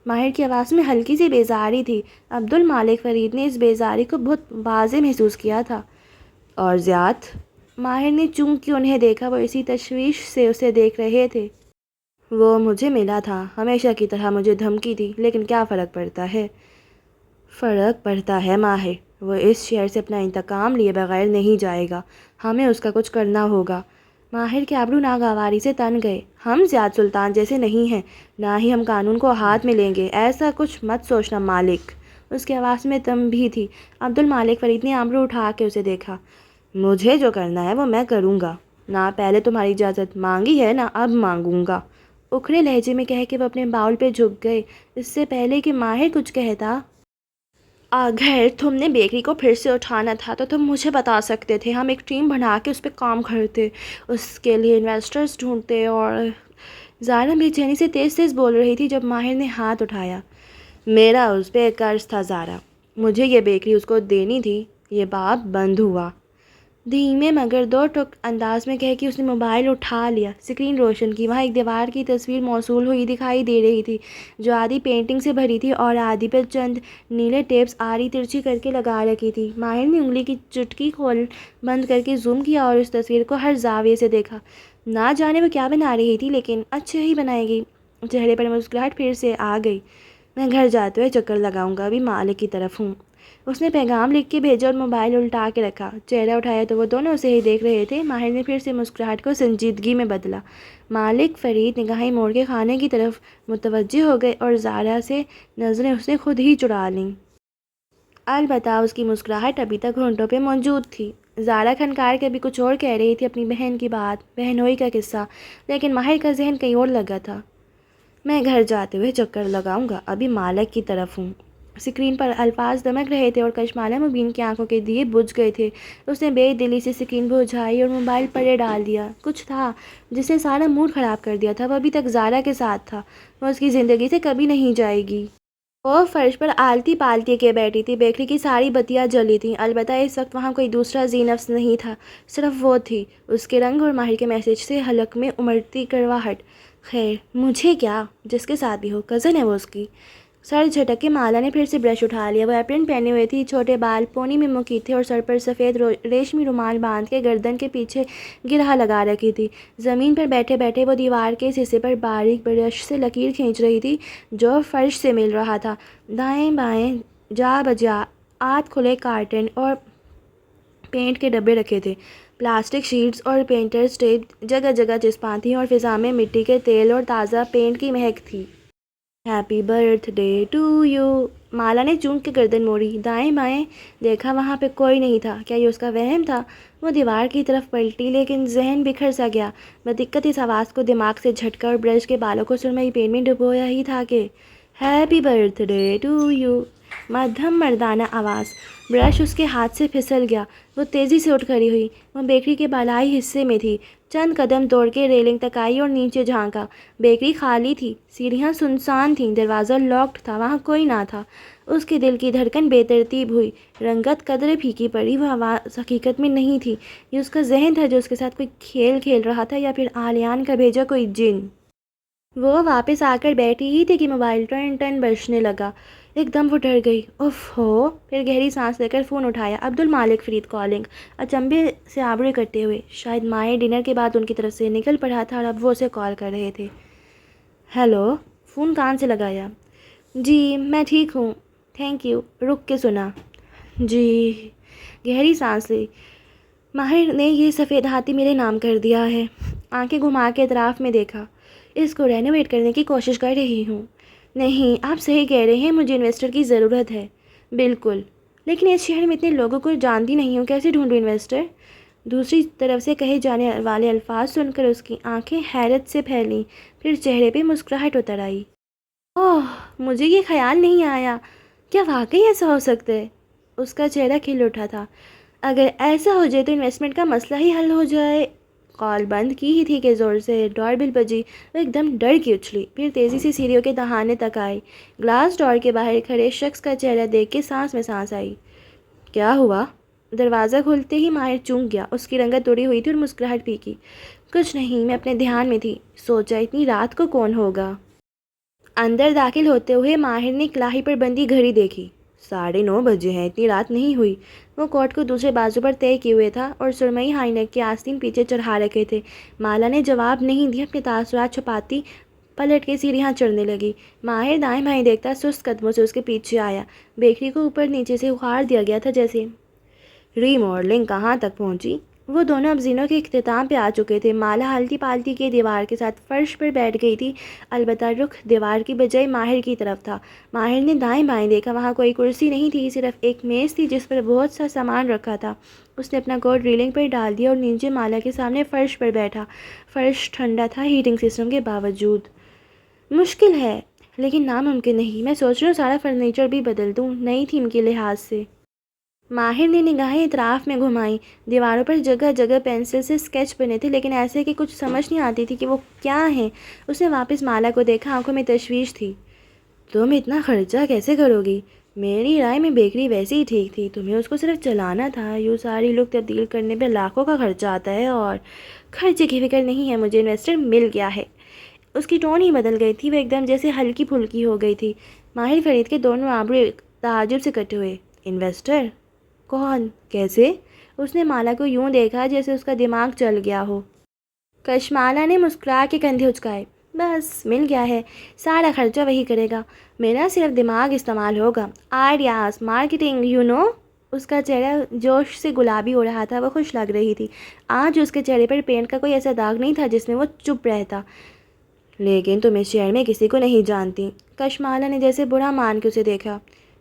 ماہر کی آواز میں ہلکی سی بیزاری تھی۔ عبدالمالک فرید نے اس بیزاری کو بہت واضح محسوس کیا تھا۔ اور زیاد؟ ماہر نے چونک کے انہیں دیکھا، وہ اسی تشویش سے اسے دیکھ رہے تھے۔ وہ مجھے ملا تھا، ہمیشہ کی طرح مجھے دھمکی دی، لیکن کیا فرق پڑتا ہے؟ فرق پڑتا ہے ماہر، وہ اس شہر سے اپنا انتقام لیے بغیر نہیں جائے گا، ہمیں اس کا کچھ کرنا ہوگا۔ ماہر کے ابرو ناگواری سے تن گئے۔ ہم زیاد سلطان جیسے نہیں ہیں، نہ ہی ہم قانون کو ہاتھ میں لیں گے، ایسا کچھ مت سوچنا مالک۔ اس کی آواز میں تنبیہ تھی۔ عبد المالک فرید نے ابرو اٹھا کے اسے دیکھا۔ مجھے جو کرنا ہے وہ میں کروں گا، نہ پہلے تمہاری اجازت مانگی ہے نہ اب مانگوں گا، اکھڑے لہجے میں کہہ کے وہ اپنے باؤل پہ جھک گئے۔ اس سے پہلے کہ ماہر کچھ کہتا، اگر تم نے بیکری کو پھر سے اٹھانا تھا تو تم مجھے بتا سکتے تھے، ہم ایک ٹیم بنا کے اس پہ کام کرتے، اس کے لیے انویسٹرز ڈھونڈتے۔ اور زارا بے چینی سے تیز تیز بول رہی تھی جب ماہر نے ہاتھ اٹھایا۔ میرا اس پہ قرض تھا زارا، مجھے یہ بیکری اس کو دینی تھی، یہ باب بند ہوا۔ دھیمے مگر دو ٹوک انداز میں کہہ کے اس نے موبائل اٹھا لیا، اسکرین روشن کی۔ وہاں ایک دیوار کی تصویر موصول ہوئی دکھائی دے رہی تھی جو آدھی پینٹنگ سے بھری تھی اور آدھی پر چند نیلے ٹیپس آڑی ترچھی کر کے لگا رکھی تھی۔ ماہر نے انگلی کی چٹکی کھول بند کر کے زوم کیا اور اس تصویر کو ہر زاویے سے دیکھا۔ نہ جانے وہ کیا بنا رہی تھی، لیکن اچھا ہی بنائے گی۔ چہرے پر مسکراہٹ پھر سے آ گئی۔ میں گھر جاتے ہوئے چکر لگاؤں گا، ابھی مالک کی طرف ہوں۔ اس نے پیغام لکھ کے بھیجا اور موبائل الٹا کے رکھا۔ چہرہ اٹھایا تو وہ دونوں اسے ہی دیکھ رہے تھے۔ ماہر نے پھر سے مسکراہٹ کو سنجیدگی میں بدلا۔ مالک فرید نگاہیں موڑ کے کھانے کی طرف متوجہ ہو گئے اور زارا سے نظریں اس نے خود ہی چڑا لیں۔ البتہ اس کی مسکراہٹ ابھی تک ہونٹوں پہ موجود تھی۔ زارا کھنکار کے بھی کچھ اور کہہ رہی تھی، اپنی بہن کی بات، بہنوئی کا قصہ، لیکن ماہر کا ذہن کہیں اور لگا تھا۔ میں گھر جاتے ہوئے چکر لگاؤں گا، ابھی مالک کی طرف ہوں۔ اسکرین پر الفاظ دمک رہے تھے اور کشمالہ مبین کی آنکھوں کے دیے بجھ گئے تھے۔ اس نے بے دلی سے اسکرین بجھائی اور موبائل پلے ڈال دیا۔ کچھ تھا جس نے سارا موڈ خراب کر دیا تھا، وہ ابھی تک زارا کے ساتھ تھا، وہ اس کی زندگی سے کبھی نہیں جائے گی۔ وہ فرش پر آلتی پالتی کے بیٹھی تھی، بیکری کی ساری بتیاں جلی تھیں، البتہ اس وقت وہاں کوئی دوسرا ذی نفس نہیں تھا، صرف وہ تھی، اس کے رنگ اور ماہر کے میسج سے حلق میں امڑتی کڑواہٹ۔ خیر مجھے کیا، جس کے ساتھ بھی ہو، کزن ہے وہ اس کی۔ سر جھٹک کے مالا نے پھر سے برش اٹھا لیا۔ وہ ایپرن پہنے ہوئے تھی، چھوٹے بال پونی میں مکید تھے اور سر پر سفید ریشمی رومال باندھ کے گردن کے پیچھے گرہ لگا رکھی تھی۔ زمین پر بیٹھے بیٹھے وہ دیوار کے اس حصے پر باریک برش سے لکیر کھینچ رہی تھی جو فرش سے مل رہا تھا۔ دائیں بائیں جا بجا آدھ کھلے کارٹن اور پینٹ کے ڈبے رکھے تھے، پلاسٹک شیٹس اور پینٹرز ٹیپ جگہ جگہ چسپاں تھیں اور فضا میں مٹی کے تیل اور تازہ پینٹ کی مہک تھی۔ Happy birthday to you, Mala نے چونک کے گردن موڑی۔ دائیں بائیں دیکھا، وہاں پہ کوئی نہیں تھا۔ کیا یہ اس کا وہم تھا؟ وہ دیوار کی طرف پلٹی، لیکن ذہن بکھر سا گیا۔ بدقت اس آواز کو دماغ سے جھٹکا اور برش کے بالوں کو سرمئی پین میں ڈبویا ہی تھا کہ happy birthday to you, مدھم مردانہ آواز۔ برش اس کے ہاتھ سے پھسل گیا۔ وہ تیزی سے اٹھ کھڑی ہوئی۔ وہ بیکری کے بالائی حصے میں تھی، چند قدم دوڑ کے ریلنگ تک آئی اور نیچے جھانکا۔ بیکری خالی تھی، سیڑھیاں سنسان تھیں، دروازہ لاکڈ تھا، وہاں کوئی نہ تھا۔ اس کے دل کی دھڑکن بے ترتیب ہوئی، رنگت قدرے پھیکی پڑی۔ وہ آواز حقیقت میں نہیں تھی، یہ اس کا ذہن تھا جو اس کے ساتھ کوئی کھیل کھیل رہا تھا، یا پھر آلیان کا بھیجا کوئی جن۔ وہ واپس آ کر بیٹھی ہی تھی کہ موبائل ٹن ٹن بجنے لگا۔ ایک دم وہ ڈر گئی۔ اف ہو، پھر گہری سانس لے کر فون اٹھایا۔ عبد المالک فرید کالنگ۔ اچنبھے سے آبرے کرتے ہوئے، شاید ماہر ڈنر کے بعد ان کی طرف سے نکل پڑا تھا اور اب وہ اسے کال کر رہے تھے۔ ہیلو، فون کان سے لگایا۔ جی میں ٹھیک ہوں، تھینک یو، رک کے سنا۔ جی، گہری سانس لی۔ ماہر نے یہ سفید ہاتھی میرے نام کر دیا ہے۔ آنکھیں گھما کے اطراف میں دیکھا۔ اس کو رینوویٹ کرنے کی کوشش کر رہی ہوں۔ نہیں، آپ صحیح کہہ رہے ہیں، مجھے انویسٹر کی ضرورت ہے۔ بالکل، لیکن اس شہر میں اتنے لوگوں کو جانتی نہیں ہوں، کیسے ڈھونڈوں انویسٹر؟ دوسری طرف سے کہے جانے والے الفاظ سن کر اس کی آنکھیں حیرت سے پھیلیں، پھر چہرے پہ مسکراہٹ اتر آئی۔ اوہ، مجھے یہ خیال نہیں آیا، کیا واقعی ایسا ہو سکتا ہے؟ اس کا چہرہ کھل اٹھا تھا۔ اگر ایسا ہو جائے تو انویسٹمنٹ کا مسئلہ ہی حل ہو جائے۔ کال بند کی ہی تھی کہ زور سے ڈور بیل بجی۔ وہ ایک دم ڈر کے اچھلی، پھر تیزی سے سیڑھیوں کے دہانے تک آئی۔ گلاس ڈور کے باہر کھڑے شخص کا چہرہ دیکھ کے سانس میں سانس آئی۔ کیا ہوا؟ دروازہ کھولتے ہی ماہر چونک گیا، اس کی رنگت اڑی ہوئی تھی اور مسکراہٹ پھیکی۔ کچھ نہیں، میں اپنے دھیان میں تھی، سوچا اتنی رات کو کون ہوگا۔ اندر داخل ہوتے ہوئے ماہر نے کلاہی پر بندی گھڑی دیکھی۔ 9:30 بجے ہیں، اتنی رات نہیں ہوئی۔ وہ کوٹ کو دوسرے بازو پر طے کیے ہوئے تھا اور سرمئی ہائی نیک کے آستین پیچھے چڑھا رکھے تھے۔ مالا نے جواب نہیں دیا، اپنے تاثرات چھپاتی پلٹ کے سیڑھیاں چڑھنے لگی۔ ماہر دائیں بائیں دیکھتا سست قدموں سے اس کے پیچھے آیا۔ بیکری کو اوپر نیچے سے اخاڑ دیا گیا تھا جیسے۔ ری ماڈلنگ کہاں تک پہنچی؟ وہ دونوں اب زینوں کے اختتام پہ آ چکے تھے۔ مالا ہلتی پالتی کے دیوار کے ساتھ فرش پر بیٹھ گئی تھی، البتہ رخ دیوار کی بجائے ماہر کی طرف تھا۔ ماہر نے دائیں بائیں دیکھا، وہاں کوئی کرسی نہیں تھی، صرف ایک میز تھی جس پر بہت سا سامان رکھا تھا۔ اس نے اپنا کوٹ ریلنگ پر ڈال دیا اور نیچے مالا کے سامنے فرش پر بیٹھا۔ فرش ٹھنڈا تھا ہیٹنگ سسٹم کے باوجود۔ مشکل ہے لیکن ناممکن نہیں۔ میں سوچ رہا ہوں سارا فرنیچر بھی بدل دوں، نئی تھیم کے لحاظ سے۔ ماہر نے نگاہیں اطراف میں گھمائیں۔ دیواروں پر جگہ جگہ پینسل سے اسکیچ بنے تھے لیکن ایسے کہ کچھ سمجھ نہیں آتی تھی کہ وہ کیا ہیں۔ اس نے واپس مالا کو دیکھا، آنکھوں میں تشویش تھی۔ تم اتنا خرچہ کیسے کرو گی؟ میری رائے میں بیکری ویسے ہی ٹھیک تھی، تمہیں اس کو صرف چلانا تھا۔ یوں ساری لوگ تبدیل کرنے پہ لاکھوں کا خرچہ آتا ہے، اور خرچے کی فکر نہیں ہے، مجھے انویسٹر مل گیا ہے۔ اس کی ٹون ہی بدل گئی تھی، وہ ایک دم جیسے ہلکی پھلکی ہو گئی تھی۔ ماہر فرید کے دونوں آبرو تعجب سے کٹے ہوئے۔ انویسٹر؟ کون؟ کیسے؟ اس نے مالا کو یوں دیکھا جیسے اس کا دماغ چل گیا ہو۔ کشمالا نے مسکرا کے کندھے اچکائے۔ بس مل گیا ہے، سارا خرچہ وہی کرے گا، میرا صرف دماغ استعمال ہوگا۔ آئیڈیاز، مارکیٹنگ، اس کا چہرہ جوش سے گلابی ہو رہا تھا، وہ خوش لگ رہی تھی۔ آج اس کے چہرے پر پینٹ کا کوئی ایسا داغ نہیں تھا جس میں وہ چپ رہتا۔ لیکن تم اس شہر میں کسی کو نہیں جانتی۔ کشمالا نے جیسے برا مان کے اسے دیکھا۔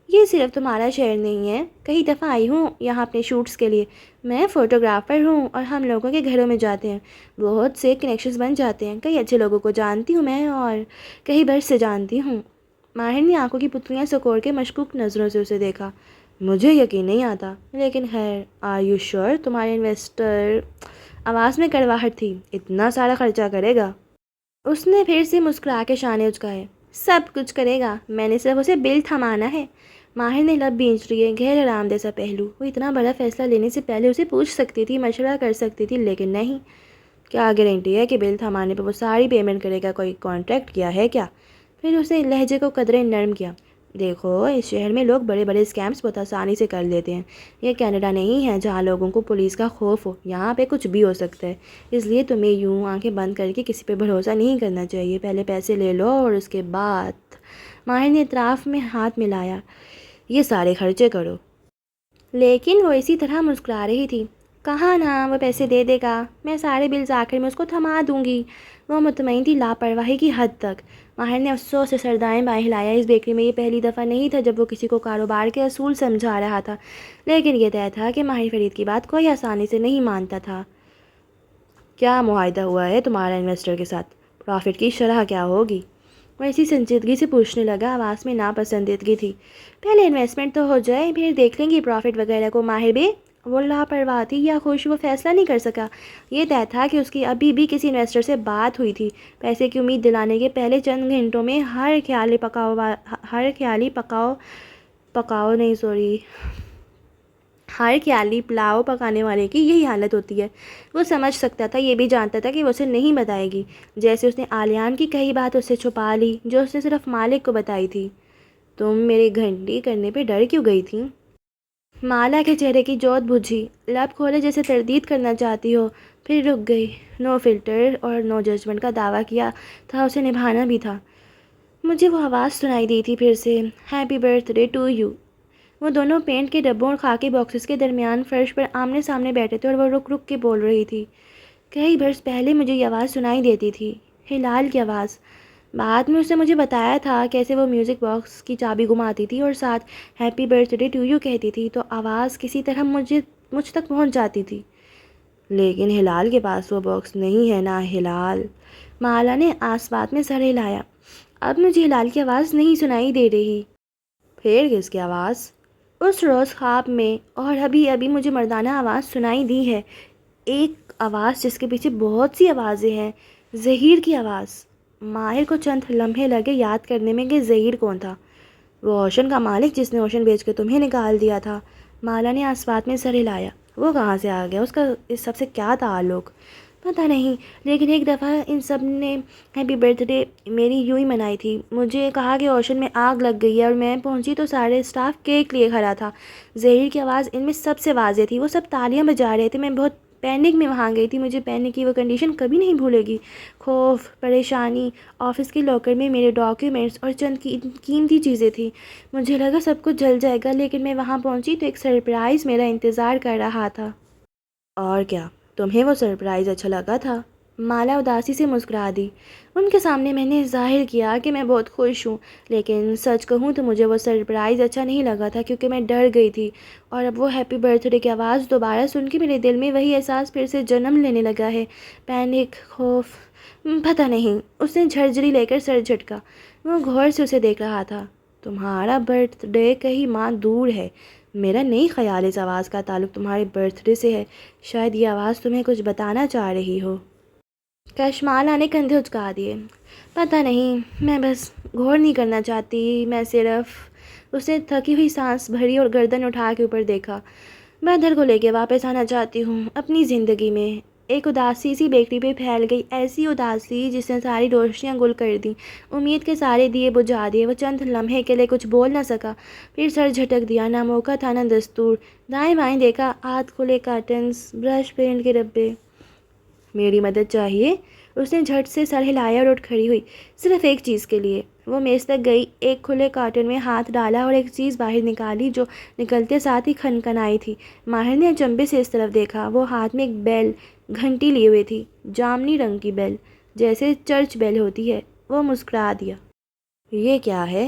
یہ صرف تمہارا شہر نہیں ہے، کئی دفعہ آئی ہوں یہاں اپنے شوٹس کے لیے۔ میں فوٹوگرافر ہوں اور ہم لوگوں کے گھروں میں جاتے ہیں، بہت سے کنیکشنز بن جاتے ہیں، کئی اچھے لوگوں کو جانتی ہوں میں، اور کئی برس سے جانتی ہوں۔ ماہر نے آنکھوں کی پتلیاں سکوڑ کے مشکوک نظروں سے اسے دیکھا۔ مجھے یقین نہیں آتا، لیکن خیر، آر یو شور تمہارے انویسٹر؟ آواز میں کڑواہٹ تھی۔ اتنا سارا خرچہ کرے گا؟ اس نے پھر سے مسکرا کے شانے اچکائے۔ سب کچھ کرے گا، میں نے صرف اسے بل تھمانا ہے۔ ماہر نے لب بھینچ لیے، غیر آرام دہ سا پہلو۔ وہ اتنا بڑا فیصلہ لینے سے پہلے اسے پوچھ سکتی تھی، مشورہ کر سکتی تھی، لیکن نہیں۔ کیا گارنٹی ہے کہ بل تھمانے پہ وہ ساری پیمنٹ کرے گا؟ کوئی کانٹریکٹ کیا ہے کیا؟ پھر اس نے لہجے کو قدرے نرم کیا۔ دیکھو، اس شہر میں لوگ بڑے بڑے اسکیمز بہت آسانی سے کر لیتے ہیں۔ یہ کینیڈا نہیں ہے جہاں لوگوں کو پولیس کا خوف ہو، یہاں پہ کچھ بھی ہو سکتا ہے۔ اس لیے تمہیں یوں آنکھیں بند کر کے کسی پہ بھروسہ نہیں کرنا چاہیے۔ پہلے پیسے لے لو اور اس کے بعد۔ ماہر نے اطراف میں ہاتھ ملایا۔ یہ سارے خرچے کرو۔ لیکن وہ اسی طرح مسکرا رہی تھی۔ کہاں نا، وہ پیسے دے دے گا، میں سارے بلز آخر میں اس کو تھما دوں گی۔ وہ مطمئن تھی، لاپرواہی کی حد تک۔ ماہر نے افسوس سے سر دائیں بائیں ہلایا۔ اس بیکری میں یہ پہلی دفعہ نہیں تھا جب وہ کسی کو کاروبار کے اصول سمجھا رہا تھا، لیکن یہ طے تھا کہ ماہر فرید کی بات کوئی آسانی سے نہیں مانتا تھا۔ کیا معاہدہ ہوا ہے تمہارا انویسٹر کے ساتھ؟ پرافٹ کی شرح کیا ہوگی؟ وہ ایسی سنجیدگی سے پوچھنے لگا، آواز میں ناپسندیدگی تھی۔ پہلے انویسٹمنٹ تو ہو جائے، پھر دیکھ لیں گے پرافٹ وغیرہ کو۔ ماہر بے وہ لاپرواہ تھی یا خوش، وہ فیصلہ نہیں کر سکا۔ یہ طے تھا کہ اس کی ابھی بھی کسی انویسٹر سے بات ہوئی تھی۔ پیسے کی امید دلانے کے پہلے چند گھنٹوں میں ہر خیالی پلاؤ پکانے والے کی یہی حالت ہوتی ہے۔ وہ سمجھ سکتا تھا، یہ بھی جانتا تھا کہ وہ اسے نہیں بتائے گی، جیسے اس نے آلیان کی کئی بات اس سے چھپا لی جو اس نے صرف مالک کو بتائی تھی۔ تم میری گھنٹی کرنے پہ ڈر کیوں گئی تھی؟ مالا کے چہرے کی جوت بجھی، لب کھولے جیسے تردید کرنا چاہتی ہو، پھر رک گئی۔ نو فلٹر اور نو ججمنٹ کا دعویٰ کیا تھا، اسے نبھانا بھی تھا۔ مجھے وہ آواز سنائی دی تھی پھر سے، happy birthday to you. وہ دونوں پینٹ کے ڈبوں اور خاکی باکسز کے درمیان فرش پر آمنے سامنے بیٹھے تھے اور وہ رک رک کے بول رہی تھی۔ کئی برس پہلے مجھے یہ آواز سنائی دیتی تھی، ہلال کی آواز۔ بعد میں اس نے مجھے بتایا تھا کیسے وہ میوزک باکس کی چابی گماتی تھی اور ساتھ happy birthday to you کہتی تھی تو آواز کسی طرح مجھ تک پہنچ جاتی تھی۔ لیکن ہلال کے پاس وہ باکس نہیں ہے نا ہلال۔ مالا نے آس بات میں سر ہلایا۔ اب مجھے ہلال کی آواز نہیں سنائی دے رہی۔ پھر کس کی آواز؟ اس روز خواب میں، اور ابھی مجھے مردانہ آواز سنائی دی ہے، ایک آواز جس کے پیچھے بہت سی آوازیں ہیں، زہیر کی آواز۔ ماہر کو چند لمحے لگے یاد کرنے میں کہ زہیر کون تھا۔ وہ اوشن کا مالک جس نے اوشن بیچ کے تمہیں نکال دیا تھا۔ مالا نے آسپات میں سر ہلایا۔ وہ کہاں سے آ گیا؟ اس کا اس سب سے کیا تعلق؟ پتہ نہیں، لیکن ایک دفعہ ان سب نے ہیپی برتھ ڈے میری یوں ہی منائی تھی۔ مجھے کہا کہ اوشن میں آگ لگ گئی ہے اور میں پہنچی تو سارے اسٹاف کیک لیے کھڑا تھا۔ زہیر کی آواز ان میں سب سے واضح تھی، وہ سب تالیاں بجا رہے تھے۔ میں بہت پینک میں وہاں گئی تھی. مجھے پینک کی وہ کنڈیشن کبھی نہیں بھولے گی. خوف، پریشانی. آفس کے لاکر میں میرے ڈاکیومنٹس اور چند قیمتی چیزیں تھیں. مجھے لگا سب کچھ جل جائے گا، لیکن میں وہاں پہنچی تو ایک سرپرائز میرا انتظار کر رہا تھا. اور کیا تمہیں وہ سرپرائز اچھا لگا تھا؟ مالا اداسی سے مسکرا دی. ان کے سامنے میں نے ظاہر کیا کہ میں بہت خوش ہوں، لیکن سچ کہوں تو مجھے وہ سرپرائز اچھا نہیں لگا تھا، کیونکہ میں ڈر گئی تھی. اور اب وہ ہیپی برتھ ڈے کی آواز دوبارہ سن کے میرے دل میں وہی احساس پھر سے جنم لینے لگا ہے. پینک، خوف، پتہ نہیں. اس نے جھرجھری لے کر سر جھٹکا. وہ غور سے اسے دیکھ رہا تھا. تمہارا برتھ ڈے کہیں ماں دور ہے. میرا نہیں خیال اس آواز کا تعلق تمہارے برتھ ڈے سے ہے. شاید یہ آواز تمہیں کچھ بتانا چاہ رہی ہو. کشمالا نے کندھے اچکا دیے. پتہ نہیں، میں بس غور نہیں کرنا چاہتی، میں صرف. اس نے تھکی ہوئی سانس بھری اور گردن اٹھا کے اوپر دیکھا. بدر کو لے کے واپس آنا چاہتی ہوں اپنی زندگی میں. ایک اداسی سی بیکری پہ پھیل گئی، ایسی اداسی جس نے ساری روشنیاں گل کر دیں. امید کے سارے دیے بجھا دیے. وہ چند لمحے کے لیے کچھ بول نہ سکا، پھر سر جھٹک دیا. نہ موقع تھا نہ دستور. دائیں بائیں دیکھا، آدھ کھلے کارٹنز، برش پینٹ کے ڈبے. میری مدد چاہیے؟ اس نے جھٹ سے سر ہلایا اور اٹھ کھڑی ہوئی. صرف ایک چیز کے لیے. وہ میز تک گئی، ایک کھلے کارٹن میں ہاتھ ڈالا اور ایک چیز باہر نکالی جو نکلتے ساتھ ہی کھنکھنائی تھی. ماہر نے اچنبھے سے اس طرف دیکھا. وہ ہاتھ میں ایک بیل گھنٹی لیے ہوئے تھی، جامنی رنگ کی بیل، جیسے چرچ بیل ہوتی ہے. وہ مسکرا دیا. یہ کیا ہے؟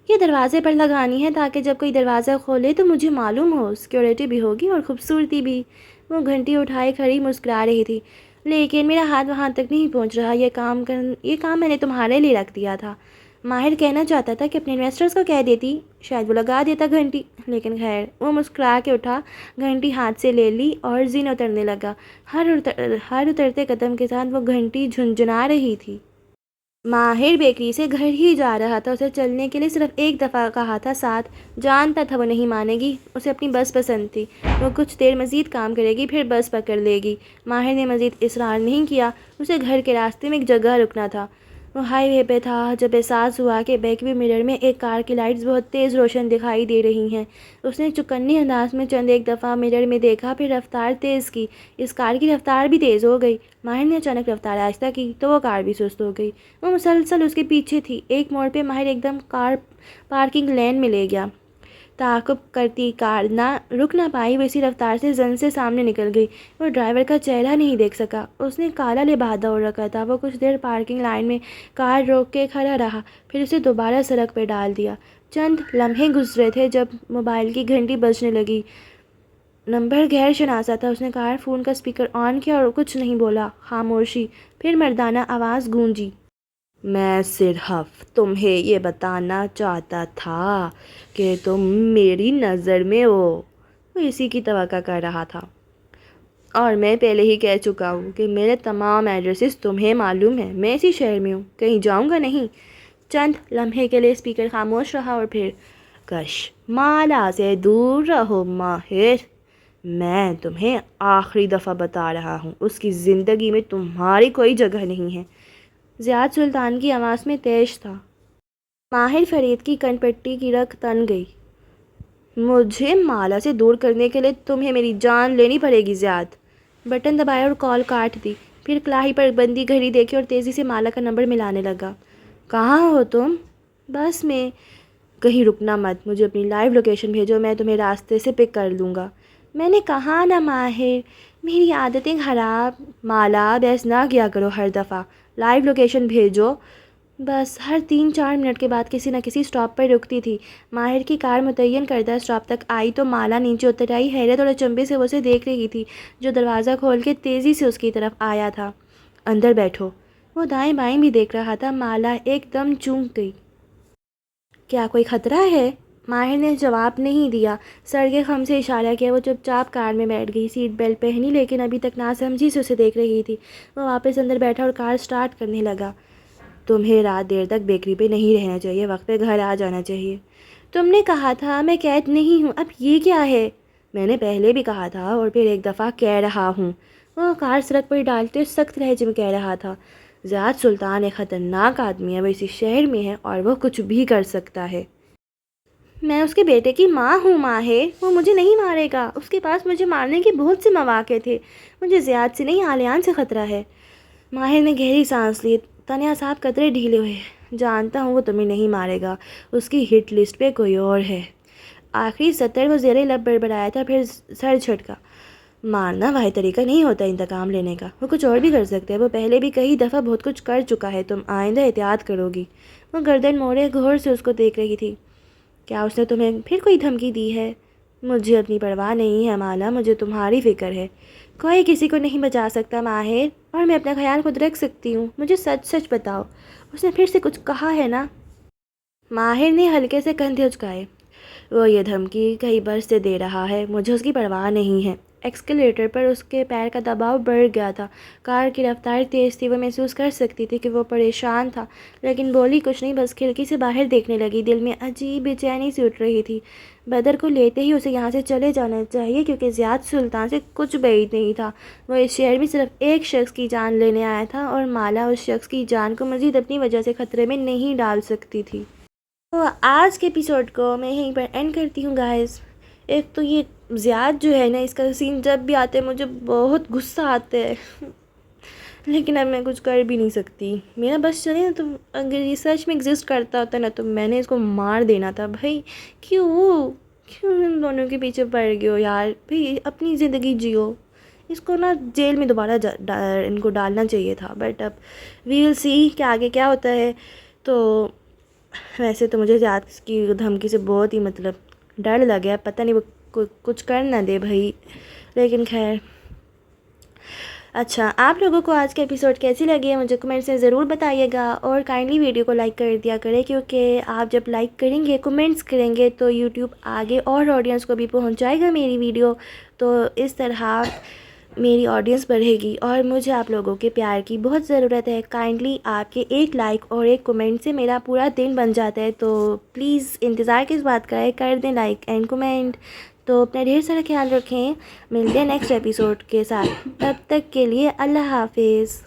یہ دروازے پر لگانی ہے تاکہ جب کوئی دروازہ کھولے تو مجھے معلوم ہو. سیکیورٹی بھی ہوگی اور خوبصورتی بھی. وہ گھنٹی اٹھائے کھڑی مسکرا رہی تھی. لیکن میرا ہاتھ وہاں تک نہیں پہنچ رہا. یہ کام میں نے تمہارے لیے رکھ دیا تھا. ماہر کہنا چاہتا تھا کہ اپنے انویسٹرز کو کہہ دیتی، شاید وہ لگا دیتا گھنٹی، لیکن خیر. وہ مسکرا کے اٹھا، گھنٹی ہاتھ سے لے لی اور زین اترنے لگا. ہر اترتے قدم کے ساتھ وہ گھنٹی جھنجھنا رہی تھی. ماہر بیکری سے گھر ہی جا رہا تھا. اسے چلنے کے لیے صرف ایک دفعہ کہا تھا ساتھ. جانتا تھا وہ نہیں مانے گی. اسے اپنی بس پسند تھی. وہ کچھ دیر مزید کام کرے گی، پھر بس پکڑ لے گی. ماہر نے مزید اصرار نہیں کیا. اسے گھر کے راستے میں ایک جگہ رکنا تھا. وہ ہائی وے پہ تھا جب احساس ہوا کہ بیک ویو مرر میں ایک کار کی لائٹس بہت تیز روشن دکھائی دے رہی ہیں. اس نے چوکنے انداز میں چند ایک دفعہ مرر میں دیکھا، پھر رفتار تیز کی. اس کار کی رفتار بھی تیز ہو گئی. ماہر نے اچانک رفتار آہستہ کی تو وہ کار بھی سست ہو گئی. وہ مسلسل اس کے پیچھے تھی. ایک موڑ پہ ماہر ایک دم کار پارکنگ لین میں لے گیا. تعاقب کرتی کار نہ رک نہ پائی. وہ اسی رفتار سے زن سے سامنے نکل گئی. وہ ڈرائیور کا چہرہ نہیں دیکھ سکا. اس نے کالا لبادہ اوڑھ رکھا تھا. وہ کچھ دیر پارکنگ لائن میں کار روک کے کھڑا رہا، پھر اسے دوبارہ سڑک پہ ڈال دیا. چند لمحے گزرے تھے جب موبائل کی گھنٹی بجنے لگی. نمبر غیر شناسا تھا. اس نے کار فون کا اسپیکر آن کیا اور کچھ نہیں بولا. خاموشی. پھر مردانہ آواز گونجی. میں صرف تمہیں یہ بتانا چاہتا تھا کہ تم میری نظر میں ہو. وہ اسی کی توقع کر رہا تھا. اور میں پہلے ہی کہہ چکا ہوں کہ میرے تمام ایڈریسز تمہیں معلوم ہیں. میں اسی شہر میں ہوں، کہیں جاؤں گا نہیں. چند لمحے کے لیے اسپیکر خاموش رہا اور پھر کشمالا سے دور رہو ماہر. میں تمہیں آخری دفعہ بتا رہا ہوں، اس کی زندگی میں تمہاری کوئی جگہ نہیں ہے. زیاد سلطان کی آواز میں تیش تھا. ماہر فرید کی کن پٹی کی رگ تن گئی. مجھے مالا سے دور کرنے کے لیے تمہیں میری جان لینی پڑے گی زیاد. بٹن دبایا اور کال کاٹ دی. پھر کلاہی پر بندی گھڑی دیکھی اور تیزی سے مالا کا نمبر ملانے لگا. کہاں ہو تم؟ بس میں. کہیں رکنا مت. مجھے اپنی لائیو لوکیشن بھیجو، میں تمہیں راستے سے پک کر لوں گا. میں نے کہا نا ماہر، میری عادتیں خراب. مالا بحث نہ کیا کرو ہر دفعہ. لائیو لوکیشن بھیجو. بس ہر 3-4 منٹ کے بعد کسی نہ کسی سٹاپ پر رکتی تھی. ماہر کی کار متعین کردہ سٹاپ تک آئی تو مالا نیچے اتر آئی. حیرت اور اچنبھے سے وہ اسے دیکھ رہی تھی جو دروازہ کھول کے تیزی سے اس کی طرف آیا تھا. اندر بیٹھو. وہ دائیں بائیں بھی دیکھ رہا تھا. مالا ایک دم چونک گئی. کیا کوئی خطرہ ہے؟ ماہر نے جواب نہیں دیا. سر کے خم سے اشارہ کیا. وہ چپ چاپ کار میں بیٹھ گئی. سیٹ بیلٹ پہنی لیکن ابھی تک ناسمجھی سے اسے دیکھ رہی تھی. وہ واپس اندر بیٹھا اور کار سٹارٹ کرنے لگا. تمہیں رات دیر تک بیکری پہ نہیں رہنا چاہیے، وقت پہ گھر آ جانا چاہیے. تم نے کہا تھا میں قید نہیں ہوں. اب یہ کیا ہے؟ میں نے پہلے بھی کہا تھا اور پھر ایک دفعہ کہہ رہا ہوں. وہ کار سڑک پر ڈالتے سخت لہجے میں کہہ رہا تھا. زیاد سلطان ایک خطرناک آدمی ہے. وہ اسی شہر میں ہے اور وہ کچھ بھی کر سکتا ہے. میں اس کے بیٹے کی ماں ہوں ماہر، وہ مجھے نہیں مارے گا، اس کے پاس مجھے مارنے کے بہت سے مواقع تھے، مجھے زیاد سے نہیں عالیان سے خطرہ ہے۔ ماہر نے گہری سانس لی، تنیا صاحب قطرے ڈھیلے ہوئے۔ جانتا ہوں وہ تمہیں نہیں مارے گا، اس کی ہٹ لسٹ پہ کوئی اور ہے۔ آخری سطر وہ زیر لب بڑبڑایا تھا، پھر سر جھٹکا۔ مارنا واحد طریقہ نہیں ہوتا انتقام لینے کا، وہ کچھ اور بھی کر سکتے ہیں، وہ پہلے بھی کئی دفعہ بہت کچھ کر چکا ہے، تم آئندہ احتیاط کرو گی۔ وہ گردن موڑے غور سے اس کو دیکھ رہی تھی۔ کیا اس نے تمہیں پھر کوئی دھمکی دی ہے؟ مجھے اپنی پرواہ نہیں ہے مالا، مجھے تمہاری فکر ہے۔ کوئی کسی کو نہیں بچا سکتا ماہر، اور میں اپنا خیال خود رکھ سکتی ہوں، مجھے سچ سچ بتاؤ، اس نے پھر سے کچھ کہا ہے نا؟ ماہر نے ہلکے سے کندھے اچکائے۔ وہ یہ دھمکی کئی برس سے دے رہا ہے، مجھے اس کی پرواہ نہیں ہے۔ ایکسکیلیٹر پر اس کے پیر کا دباؤ بڑھ گیا تھا، کار کی رفتار تیز تھی، وہ محسوس کر سکتی تھی کہ وہ پریشان تھا، لیکن بولی کچھ نہیں، بس کھڑکی سے باہر دیکھنے لگی۔ دل میں عجیب بے چینی سی اٹھ رہی تھی۔ بدر کو لیتے ہی اسے یہاں سے چلے جانا چاہیے، کیونکہ زیاد سلطان سے کچھ بعید نہیں تھا۔ وہ اس شہر میں صرف ایک شخص کی جان لینے آیا تھا، اور مالا اس شخص کی جان کو مزید اپنی وجہ سے خطرے میں نہیں ڈال سکتی تھی۔ تو آج کے ایپیسوڈ کو میں یہیں پر اینڈ کرتی ہوں گائز۔ ایک تو یہ زیاد جو ہے نا، اس کا سین جب بھی آتے ہیں مجھے بہت غصہ آتا ہے، لیکن اب میں کچھ کر بھی نہیں سکتی۔ میرا بس چلے نا، تو اگر یہ سچ میں ایگزسٹ کرتا ہوتا نا تو میں نے اس کو مار دینا تھا۔ بھائی کیوں ان دونوں کے پیچھے پڑ گئے ہو یار؟ بھائی اپنی زندگی جیو، اس کو نا جیل میں دوبارہ ان کو ڈالنا چاہیے تھا، بٹ اب وی ول سی کہ آگے کیا ہوتا ہے۔ تو ویسے تو مجھے زیاد کی دھمکی سے بہت ہی ڈر لگ گیا، پتہ نہیں وہ کچھ کر نہ دے بھائی، لیکن خیر۔ اچھا، آپ لوگوں کو آج کا ایپیسوڈ کیسی لگی ہے مجھے کمنٹ سے ضرور بتائیے گا، اور کائنڈلی ویڈیو کو لائک کر دیا کریں، کیونکہ آپ جب لائک کریں گے، کمنٹس کریں گے تو یوٹیوب آگے اور آڈینس کو بھی پہنچائے گا میری ویڈیو، تو اس طرح میری آڈینس بڑھے گی، اور مجھے آپ لوگوں کے پیار کی بہت ضرورت ہے۔ کائنڈلی آپ کے ایک لائک اور ایک کمنٹ سے میرا پورا دن بن جاتا ہے، تو پلیز انتظار کس بات کا ہے، کر دیں لائک اینڈ کمنٹ۔ تو اپنا ڈھیر سارا خیال رکھیں، ملتے ہیں نیکسٹ ایپیسوڈ کے ساتھ، تب تک کے لیے اللہ حافظ۔